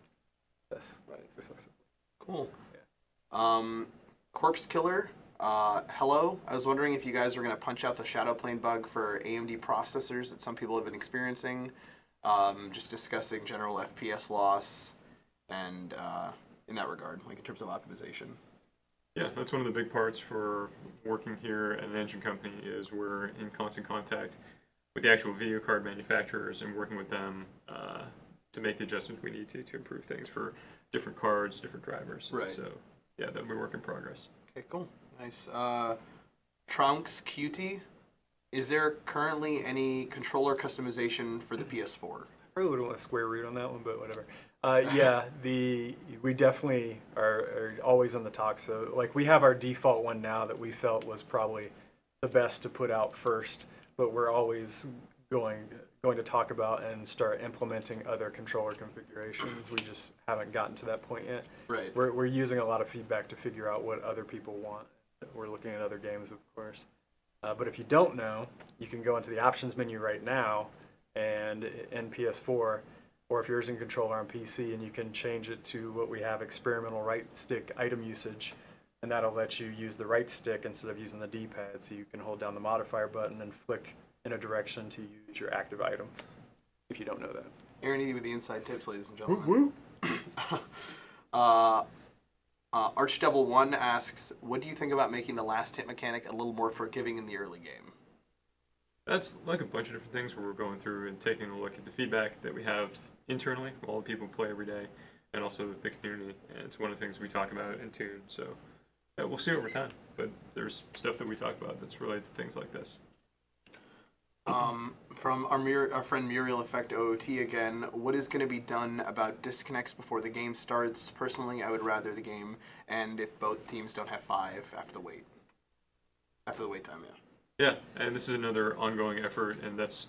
[SPEAKER 1] Right. Cool. Yeah. Corpse Killer. Hello. I was wondering if you guys were going to punch out the shadow plane bug for AMD processors that some people have been experiencing. Just discussing general FPS loss and in that regard, in terms of optimization.
[SPEAKER 2] Yeah, that's one of the big parts for working here at an engine company is we're in constant contact with the actual video card manufacturers and working with them to make the adjustments we need to improve things for different cards, different drivers.
[SPEAKER 1] Right.
[SPEAKER 2] So, yeah, that'll be work in progress.
[SPEAKER 1] Okay, cool. Nice. Trunks Cutie, is there currently any controller customization for the PS4?
[SPEAKER 3] Probably wouldn't want a square root on that one, but whatever. Yeah, we definitely are always on the talk. So we have our default one now that we felt was probably the best to put out first, but we're always going to talk about and start implementing other controller configurations. We just haven't gotten to that point yet.
[SPEAKER 1] Right.
[SPEAKER 3] We're using a lot of feedback to figure out what other people want. We're looking at other games, of course. But if you don't know, you can go into the options menu right now and in PS4, or if you're using controller on PC, and you can change it to what we have, experimental right stick item usage, and that'll let you use the right stick instead of using the D-pad, so you can hold down the modifier button and flick in a direction to use your active item, if you don't know that.
[SPEAKER 1] Aaron with the inside tips, ladies and gentlemen.
[SPEAKER 3] Woo woo!
[SPEAKER 1] Archdevil1 asks, what do you think about making the last hit mechanic a little more forgiving in the early game?
[SPEAKER 2] That's like a bunch of different things where we're going through and taking a look at the feedback that we have internally, all the people who play every day, and also the community. And it's one of the things we talk about in Tune. So yeah, we'll see over time. But there's stuff that we talk about that's related to things like this.
[SPEAKER 1] From our friend Muriel Effect OOT again, what is going to be done about disconnects before the game starts? Personally, I would rather the game end if both teams don't have 5 after the wait. After the wait time, yeah.
[SPEAKER 2] Yeah, and this is another ongoing effort, and that's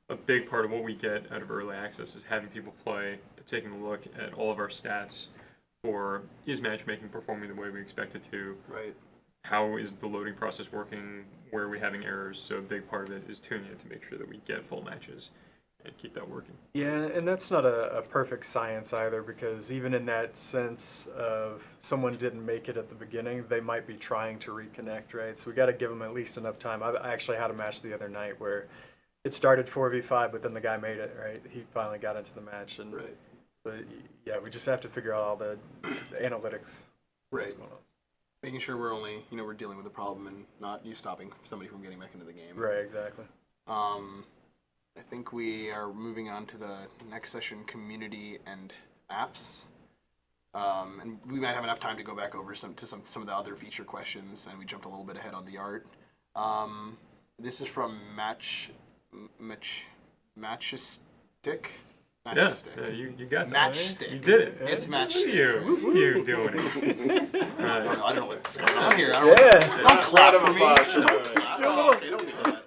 [SPEAKER 2] a big part of what we get out of early access is having people play, taking a look at all of our stats for is matchmaking performing the way we expect it to?
[SPEAKER 1] Right.
[SPEAKER 2] How is the loading process working? Where are we having errors? So a big part of it is tuning it to make sure that we get full matches and keep that working.
[SPEAKER 3] Yeah, and that's not a perfect science either, because even in that sense of someone didn't make it at the beginning, they might be trying to reconnect, right? So we got to give them at least enough time. I actually had a match the other night where it started 4v5, but then the guy made it, right? He finally got into the match, and
[SPEAKER 1] Right.
[SPEAKER 3] so yeah, we just have to figure out all the analytics.
[SPEAKER 1] Right.
[SPEAKER 3] What's going on.
[SPEAKER 1] Making sure we're only, we're dealing with the problem and not you stopping somebody from getting back into the game.
[SPEAKER 3] Right, exactly.
[SPEAKER 1] I think we are moving on to the next session, community and apps. And we might have enough time to go back over some of the other feature questions, and we jumped a little bit ahead on the art. This is from Matchstick.
[SPEAKER 2] Yeah, you got that.
[SPEAKER 1] Matchstick.
[SPEAKER 2] You did it.
[SPEAKER 1] It's
[SPEAKER 2] Look at
[SPEAKER 1] Matchstick.
[SPEAKER 2] you doing it.
[SPEAKER 1] I don't know what's going on here.
[SPEAKER 3] Yes.
[SPEAKER 1] Don't clap for me.
[SPEAKER 4] Applause.
[SPEAKER 1] Don't clap. Oh, okay, don't do that.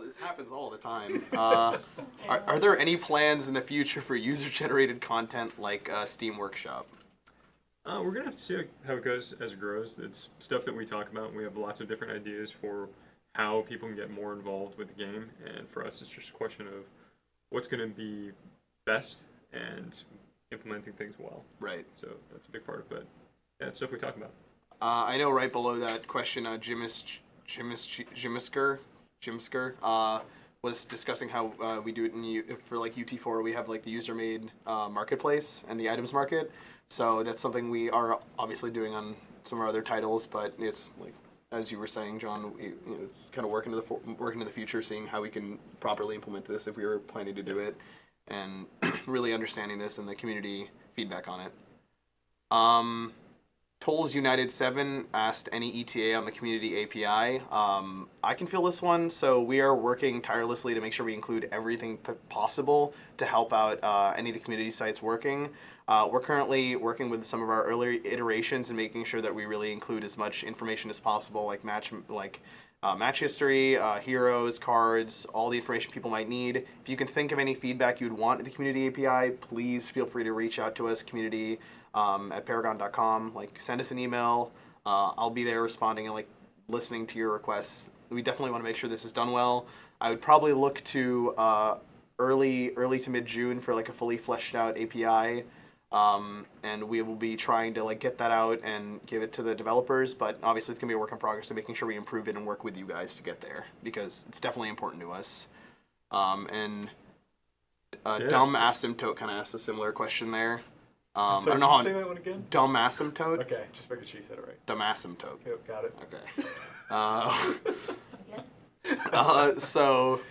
[SPEAKER 1] This happens all the time. Are there any plans in the future for user-generated content like Steam Workshop?
[SPEAKER 2] We're gonna have to see how it goes as it grows. It's stuff that we talk about. And we have lots of different ideas for how people can get more involved with the game, and for us, it's just a question of what's going to be best and implementing things well.
[SPEAKER 1] Right.
[SPEAKER 2] So that's a big part of it. Yeah, it's stuff we talk about.
[SPEAKER 1] I know right below that question, Jimsker was discussing how we do it for like UT4. We have like the user-made marketplace and the items market. So that's something we are obviously doing on some of our other titles, but it's like, as you were saying, John, it's kind of working into the future, seeing how we can properly implement this if we were planning to do it, and really understanding this and the community feedback on it. Tolls United 7 asked any ETA on the community API. I can fill this one. So we are working tirelessly to make sure we include everything possible to help out any of the community sites working. We're currently working with some of our earlier iterations and making sure that we really include as much information as possible, like match history, heroes, cards, all the information people might need. If you can think of any feedback you'd want in the community API, please feel free to reach out to us, community at paragon.com. Like, send us an email. I'll be there responding and like listening to your requests. We definitely want to make sure this is done well. I would probably look to early to mid-June for like a fully fleshed out API. And we will be trying to like get that out and give it to the developers, but obviously it's gonna be a work in progress, so making sure we improve it and work with you guys to get there, because it's definitely important to us. Dumb Asymptote kind of asked a similar question there. I don't know how.
[SPEAKER 3] Say that one again?
[SPEAKER 1] Dumb Asymptote.
[SPEAKER 3] Okay, just making sure you said it right.
[SPEAKER 1] Dumb Asymptote.
[SPEAKER 3] Yep, got it.
[SPEAKER 1] Okay. So.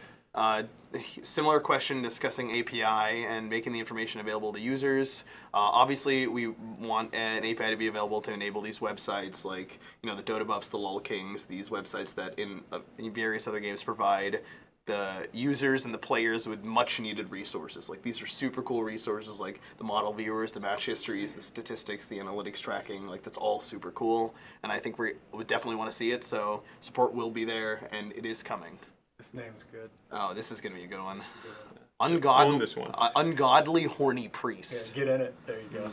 [SPEAKER 1] Similar question discussing API and making the information available to users. Obviously, we want an API to be available to enable these websites like, the Dota Buffs, the LOL Kings, these websites that in various other games provide the users and the players with much needed resources. Like, these are super cool resources like the model viewers, the match histories, the statistics, the analytics tracking. Like, that's all super cool. And I think we would definitely want to see it. So support will be there, and it is coming.
[SPEAKER 3] This name's good.
[SPEAKER 1] Oh, this is gonna be a good one.
[SPEAKER 2] Own this one.
[SPEAKER 1] Ungodly horny priest.
[SPEAKER 3] Yeah, get in it. There you go.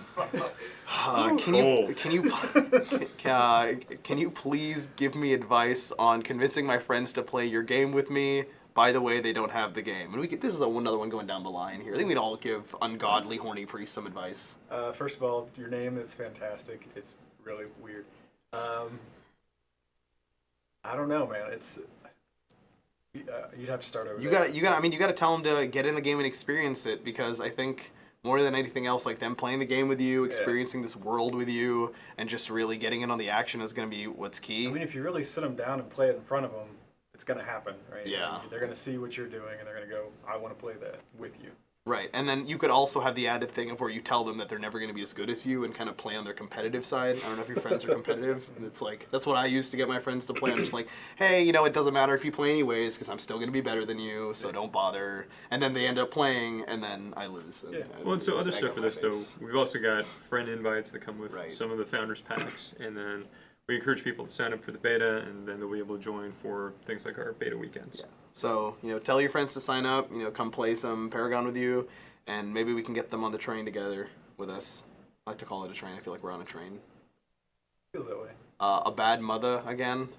[SPEAKER 1] Can you please give me advice on convincing my friends to play your game with me? By the way, they don't have the game. And this is another one going down the line here. I think we'd all give ungodly horny priest some advice.
[SPEAKER 3] First of all, your name is fantastic. It's really weird. I don't know, man. It's. You'd have to start over.
[SPEAKER 1] You gotta tell them to get in the game and experience it, because I think more than anything else, like them playing the game with you, experiencing this world with you, and just really getting in on the action is gonna be what's key.
[SPEAKER 3] I mean, if you really sit them down and play it in front of them, it's gonna happen, right?
[SPEAKER 1] Yeah.
[SPEAKER 3] They're gonna see what you're doing, and they're gonna go, "I want to play that with you."
[SPEAKER 1] Right, and then you could also have the added thing of where you tell them that they're never going to be as good as you and kind of play on their competitive side. I don't know if your friends are competitive, and it's like, that's what I used to get my friends to play. I'm just like, hey, it doesn't matter if you play anyways, because I'm still going to be better than you, so don't bother. And then they end up playing, and then I lose.
[SPEAKER 2] And so other stuff for this, though, we've also got friend invites that come with
[SPEAKER 1] Right.
[SPEAKER 2] some of the founders packs, and then we encourage people to sign up for the beta, and then they'll be able to join for things like our beta weekends.
[SPEAKER 1] Yeah. So, tell your friends to sign up, come play some Paragon with you, and maybe we can get them on the train together with us. I like to call it a train. I feel like we're on a train.
[SPEAKER 3] Feels that way.
[SPEAKER 1] A bad mother again.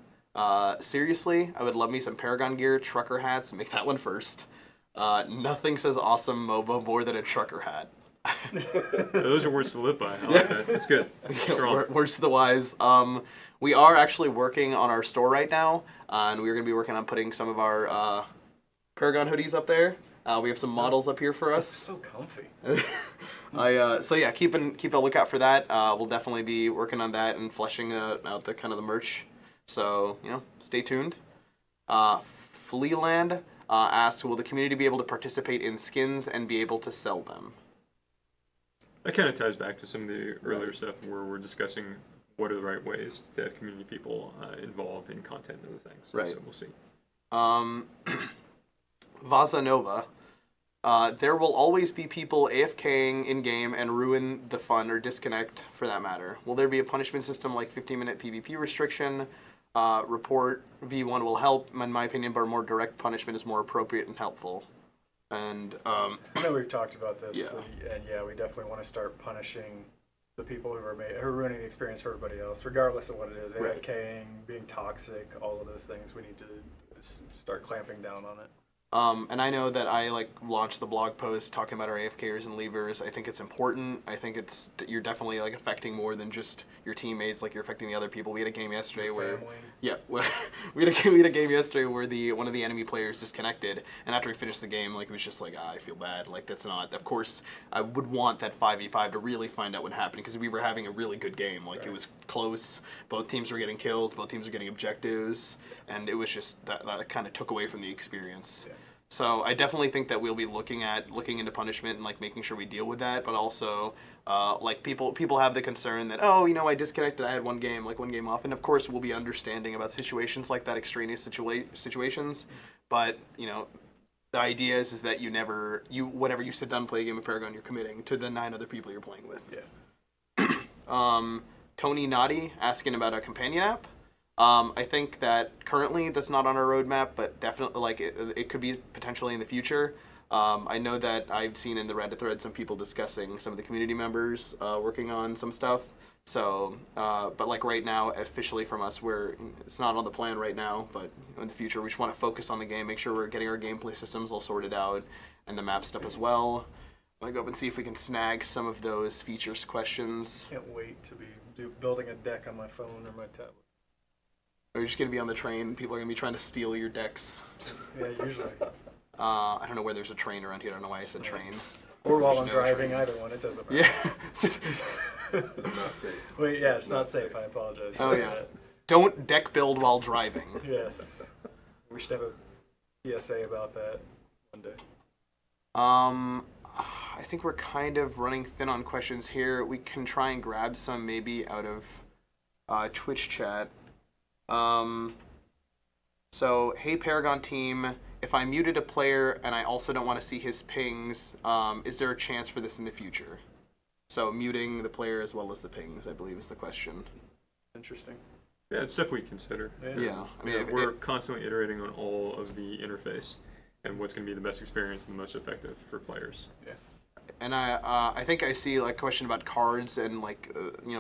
[SPEAKER 1] Seriously, I would love me some Paragon gear, trucker hats. Make that one first. Nothing says awesome MOBA more than a trucker hat.
[SPEAKER 2] Those are words to live by. I like that. That's good. Strong.
[SPEAKER 1] Words to the wise. We are actually working on our store right now, and we're going to be working on putting some of our Paragon hoodies up there. We have some models up here for
[SPEAKER 3] It's
[SPEAKER 1] us.
[SPEAKER 3] so comfy.
[SPEAKER 1] So yeah, keep a lookout for that. We'll definitely be working on that and fleshing out the kind of the merch. So stay tuned. Flealand asks, will the community be able to participate in skins and be able to sell them?
[SPEAKER 2] That kind of ties back to some of the earlier stuff where we're discussing what are the right ways to have community people involved in content and other things.
[SPEAKER 1] Right.
[SPEAKER 2] So we'll see.
[SPEAKER 1] Vazanova. There will always be people AFKing in-game and ruin the fun or disconnect for that matter. Will there be a punishment system like 15-minute PvP restriction? Report V1 will help, in my opinion, but a more direct punishment is more appropriate and helpful. And
[SPEAKER 3] I know we've talked about this,
[SPEAKER 1] Yeah.
[SPEAKER 3] and yeah, we definitely want to start punishing the people who are ruining the experience for everybody else, regardless of what it is.
[SPEAKER 1] Right.
[SPEAKER 3] AFKing, being toxic, all of those things. We need to start clamping down on it.
[SPEAKER 1] And I know that I launched the blog post talking about our AFKers and leavers. I think it's important. I think you're definitely affecting more than just your teammates. You're affecting the other people. We had a game yesterday where we had a game yesterday where one of the enemy players disconnected, and after we finished the game, it was just I feel bad. That's not. Of course, I would want that 5v5 to really find out what happened because we were having a really good game.
[SPEAKER 3] Right.
[SPEAKER 1] It was close. Both teams were getting kills. Both teams were getting objectives, and it was just that kind of took away from the experience.
[SPEAKER 3] Yeah.
[SPEAKER 1] So I definitely think that we'll be looking into punishment and making sure we deal with that, but also people have the concern that I disconnected, I had one game off, and of course we'll be understanding about situations like that, extraneous situations, but the idea is that whenever you sit down and play a game of Paragon, you're committing to the 9 other people you're playing with.
[SPEAKER 3] Yeah.
[SPEAKER 1] Tony Noddy asking about a companion app. I think that currently that's not on our roadmap, but definitely it could be potentially in the future. I know that I've seen in the Reddit thread some people discussing some of the community members working on some stuff. So, but right now, officially from us, it's not on the plan right now, but in the future we just want to focus on the game, make sure we're getting our gameplay systems all sorted out and the map stuff as well. I'm going to go up and see if we can snag some of those features questions.
[SPEAKER 3] Can't wait to be building a deck on my phone or my tablet.
[SPEAKER 1] Or you're just going to be on the train, people are going to be trying to steal your decks.
[SPEAKER 3] Yeah, usually.
[SPEAKER 1] I don't know where there's a train around here. I don't know why I said train.
[SPEAKER 3] Or while
[SPEAKER 1] There's
[SPEAKER 3] I'm
[SPEAKER 1] no
[SPEAKER 3] driving,
[SPEAKER 1] trains.
[SPEAKER 3] either one. It doesn't matter.
[SPEAKER 1] Yeah.
[SPEAKER 4] It's not safe.
[SPEAKER 3] Wait, yeah, it's not safe. I apologize.
[SPEAKER 1] Oh, yeah. Don't deck build while driving.
[SPEAKER 3] Yes. We should have a PSA about that one day.
[SPEAKER 1] I think we're kind of running thin on questions here. We can try and grab some maybe out of Twitch chat. So, hey Paragon team, if I muted a player and I also don't want to see his pings, is there a chance for this in the future? So muting the player as well as the pings, I believe, is the question.
[SPEAKER 3] Interesting.
[SPEAKER 2] Yeah, it's stuff we consider.
[SPEAKER 1] Yeah, I mean,
[SPEAKER 2] We're constantly iterating on all of the interface and what's going to be the best experience and the most effective for players.
[SPEAKER 3] Yeah.
[SPEAKER 1] And I think I see a question about cards and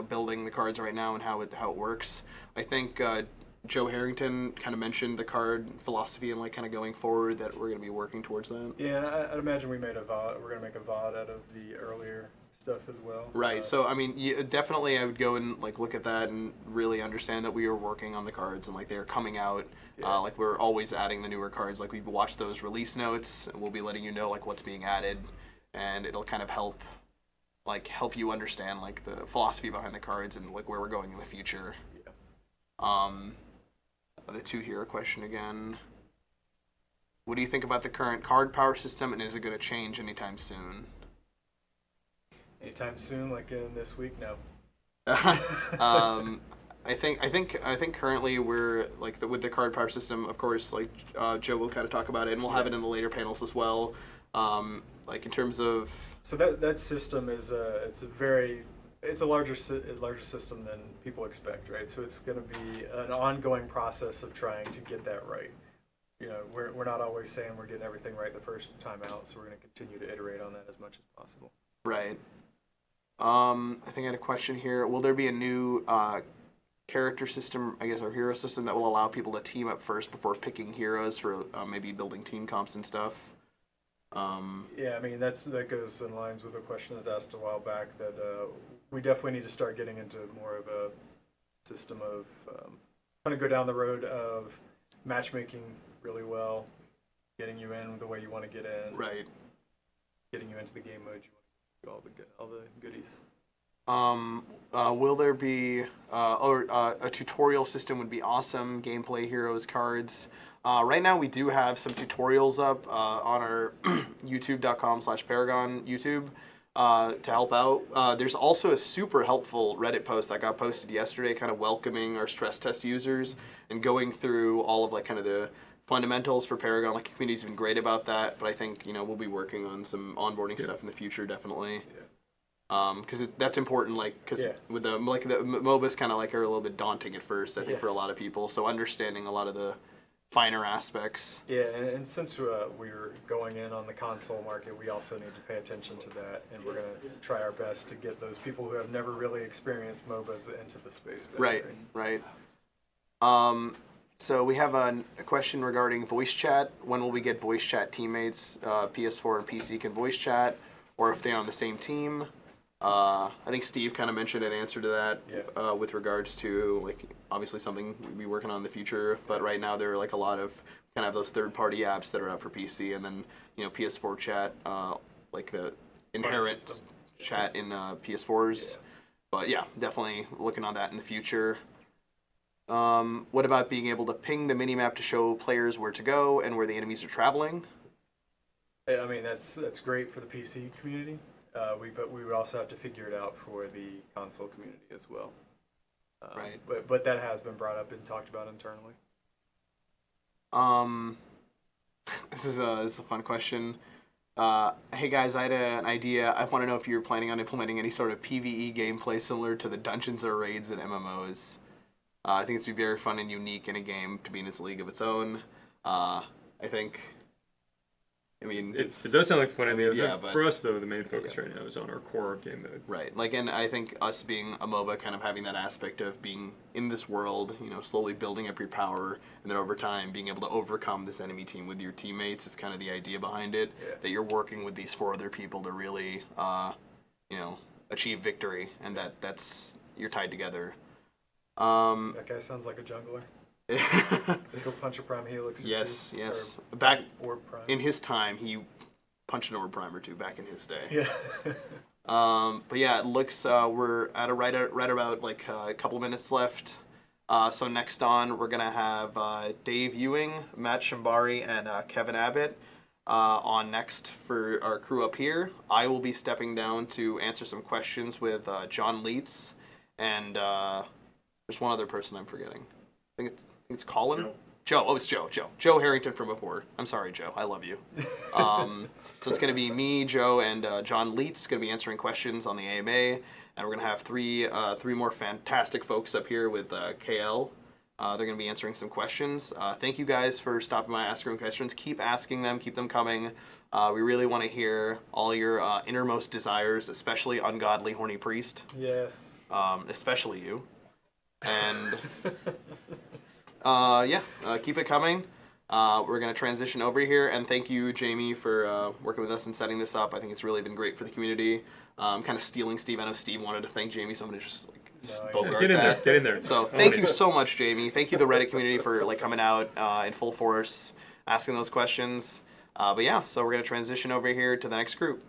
[SPEAKER 1] building the cards right now and how it works. I think Joe Harrington kind of mentioned the card philosophy and kind of going forward that we're going to be working towards that.
[SPEAKER 3] Yeah, and I'd imagine we made a VOD. We're going to make a VOD out of the earlier stuff as well.
[SPEAKER 1] Right. So I mean, definitely I would go and look at that and really understand that we are working on the cards and they're coming out.
[SPEAKER 3] Yeah.
[SPEAKER 1] We're always adding the newer cards. We watch those release notes and we'll be letting you know what's being added, and it'll kind of help you understand the philosophy behind the cards and where we're going in the future.
[SPEAKER 3] Yeah.
[SPEAKER 1] The 2 hero question again. What do you think about the current card power system, and is it going to change anytime soon?
[SPEAKER 3] Anytime soon, like in this week? No.
[SPEAKER 1] I think currently we're with the card power system. Of course, Joe will kind of talk about it, and we'll have it in the later panels as well. In terms of
[SPEAKER 3] So that system is it's a larger system than people expect, right? So it's going to be an ongoing process of trying to get that right. We're not always saying we're getting everything right the first time out, so we're going to continue to iterate on that as much as possible.
[SPEAKER 1] right. I think I had a question here. Will there be a new character system, I guess, or hero system that will allow people to team up first before picking heroes for maybe building team comps and stuff?
[SPEAKER 3] Yeah, I mean that goes in lines with a question that was asked a while back that we definitely need to start getting into more of a system of kind of go down the road of matchmaking really well, getting you in the way you want to get in,
[SPEAKER 1] Right.
[SPEAKER 3] getting you into the game mode you want to do, all the goodies.
[SPEAKER 1] Will there be a tutorial system would be awesome. Gameplay heroes cards. Right now we do have some tutorials up on our youtube.com/Paragon YouTube to help out. There's also a super helpful Reddit post that got posted yesterday, kind of welcoming our stress test users and going through all of like kind of the fundamentals for Paragon. Like, the community's been great about that, but I think we'll be working on some onboarding stuff in the future, definitely. Because that's important, because with the MOBAs kind of are a little bit daunting at first, I think, for a lot of people. So understanding a lot of the finer aspects.
[SPEAKER 3] Yeah, and since we're going in on the console market, we also need to pay attention to that, and we're going to try our best to get those people who have never really experienced MOBAs into the space.
[SPEAKER 1] Right. So we have a question regarding voice chat. When will we get voice chat teammates? PS4 and PC can voice chat, or if they're on the same team. I think Steve kind of mentioned an answer to that with regards to obviously something we'll be working on in the future. But right now there are a lot of kind of those third-party apps that are out for PC, and then PS4 chat, the inherent chat in PS4s. Yeah. But yeah, definitely looking on that in the future. What about being able to ping the minimap to show players where to go and where the enemies are traveling?
[SPEAKER 3] I mean that's great for the PC community. But we would also have to figure it out for the console community as well.
[SPEAKER 1] Right.
[SPEAKER 3] But that has been brought up and talked about internally.
[SPEAKER 1] This is a fun question. Hey guys, I had an idea. I want to know if you're planning on implementing any sort of PvE gameplay similar to the dungeons or raids in MMOs. I think it's be very fun and unique in a game to be in its league of its own.
[SPEAKER 2] It does sound like a fun idea.
[SPEAKER 1] But
[SPEAKER 2] for us, though, the main focus right now is on our core game mode.
[SPEAKER 1] Right. And I think us being a MOBA, kind of having that aspect of being in this world, slowly building up your power, and then over time being able to overcome this enemy team with your teammates is kind of the idea behind it. Yeah. That you're working with these 4 other people to really, achieve victory, and that's you're tied together.
[SPEAKER 3] That guy sounds like a jungler. Go punch a prime helix.
[SPEAKER 1] Yes. Back in his time, he punched an orb prime or 2 back in his day.
[SPEAKER 3] Yeah.
[SPEAKER 1] But yeah, it looks we're at right about a couple minutes left. So next on, we're gonna have Dave Ewing, Matt Shambari, and Kevin Abbott on next for our crew up here. I will be stepping down to answer some questions with John Leitz, and there's one other person I'm forgetting. I think it's Colin? Joe. Oh, it's Joe. Joe Harrington from before. I'm sorry, Joe. I love you. So it's going to be me, Joe, and John Leitz going to be answering questions on the AMA. And we're going to have three more fantastic folks up here with KL. They're going to be answering some questions. Thank you guys for stopping by, asking questions. Keep asking them. Keep them coming. We really want to hear all your innermost desires, especially Ungodly Horny Priest.
[SPEAKER 3] Yes.
[SPEAKER 1] Especially you. And... keep it coming. We're going to transition over here, and thank you, Jamie, for working with us and setting this up. I think it's really been great for the community. I'm kind of stealing Steve. I know Steve wanted to thank Jamie, so I'm going to just bogart that.
[SPEAKER 2] Get in there.
[SPEAKER 1] So thank you so much, Jamie. Thank you, the Reddit community, for coming out in full force, asking those questions. So we're going to transition over here to the next group.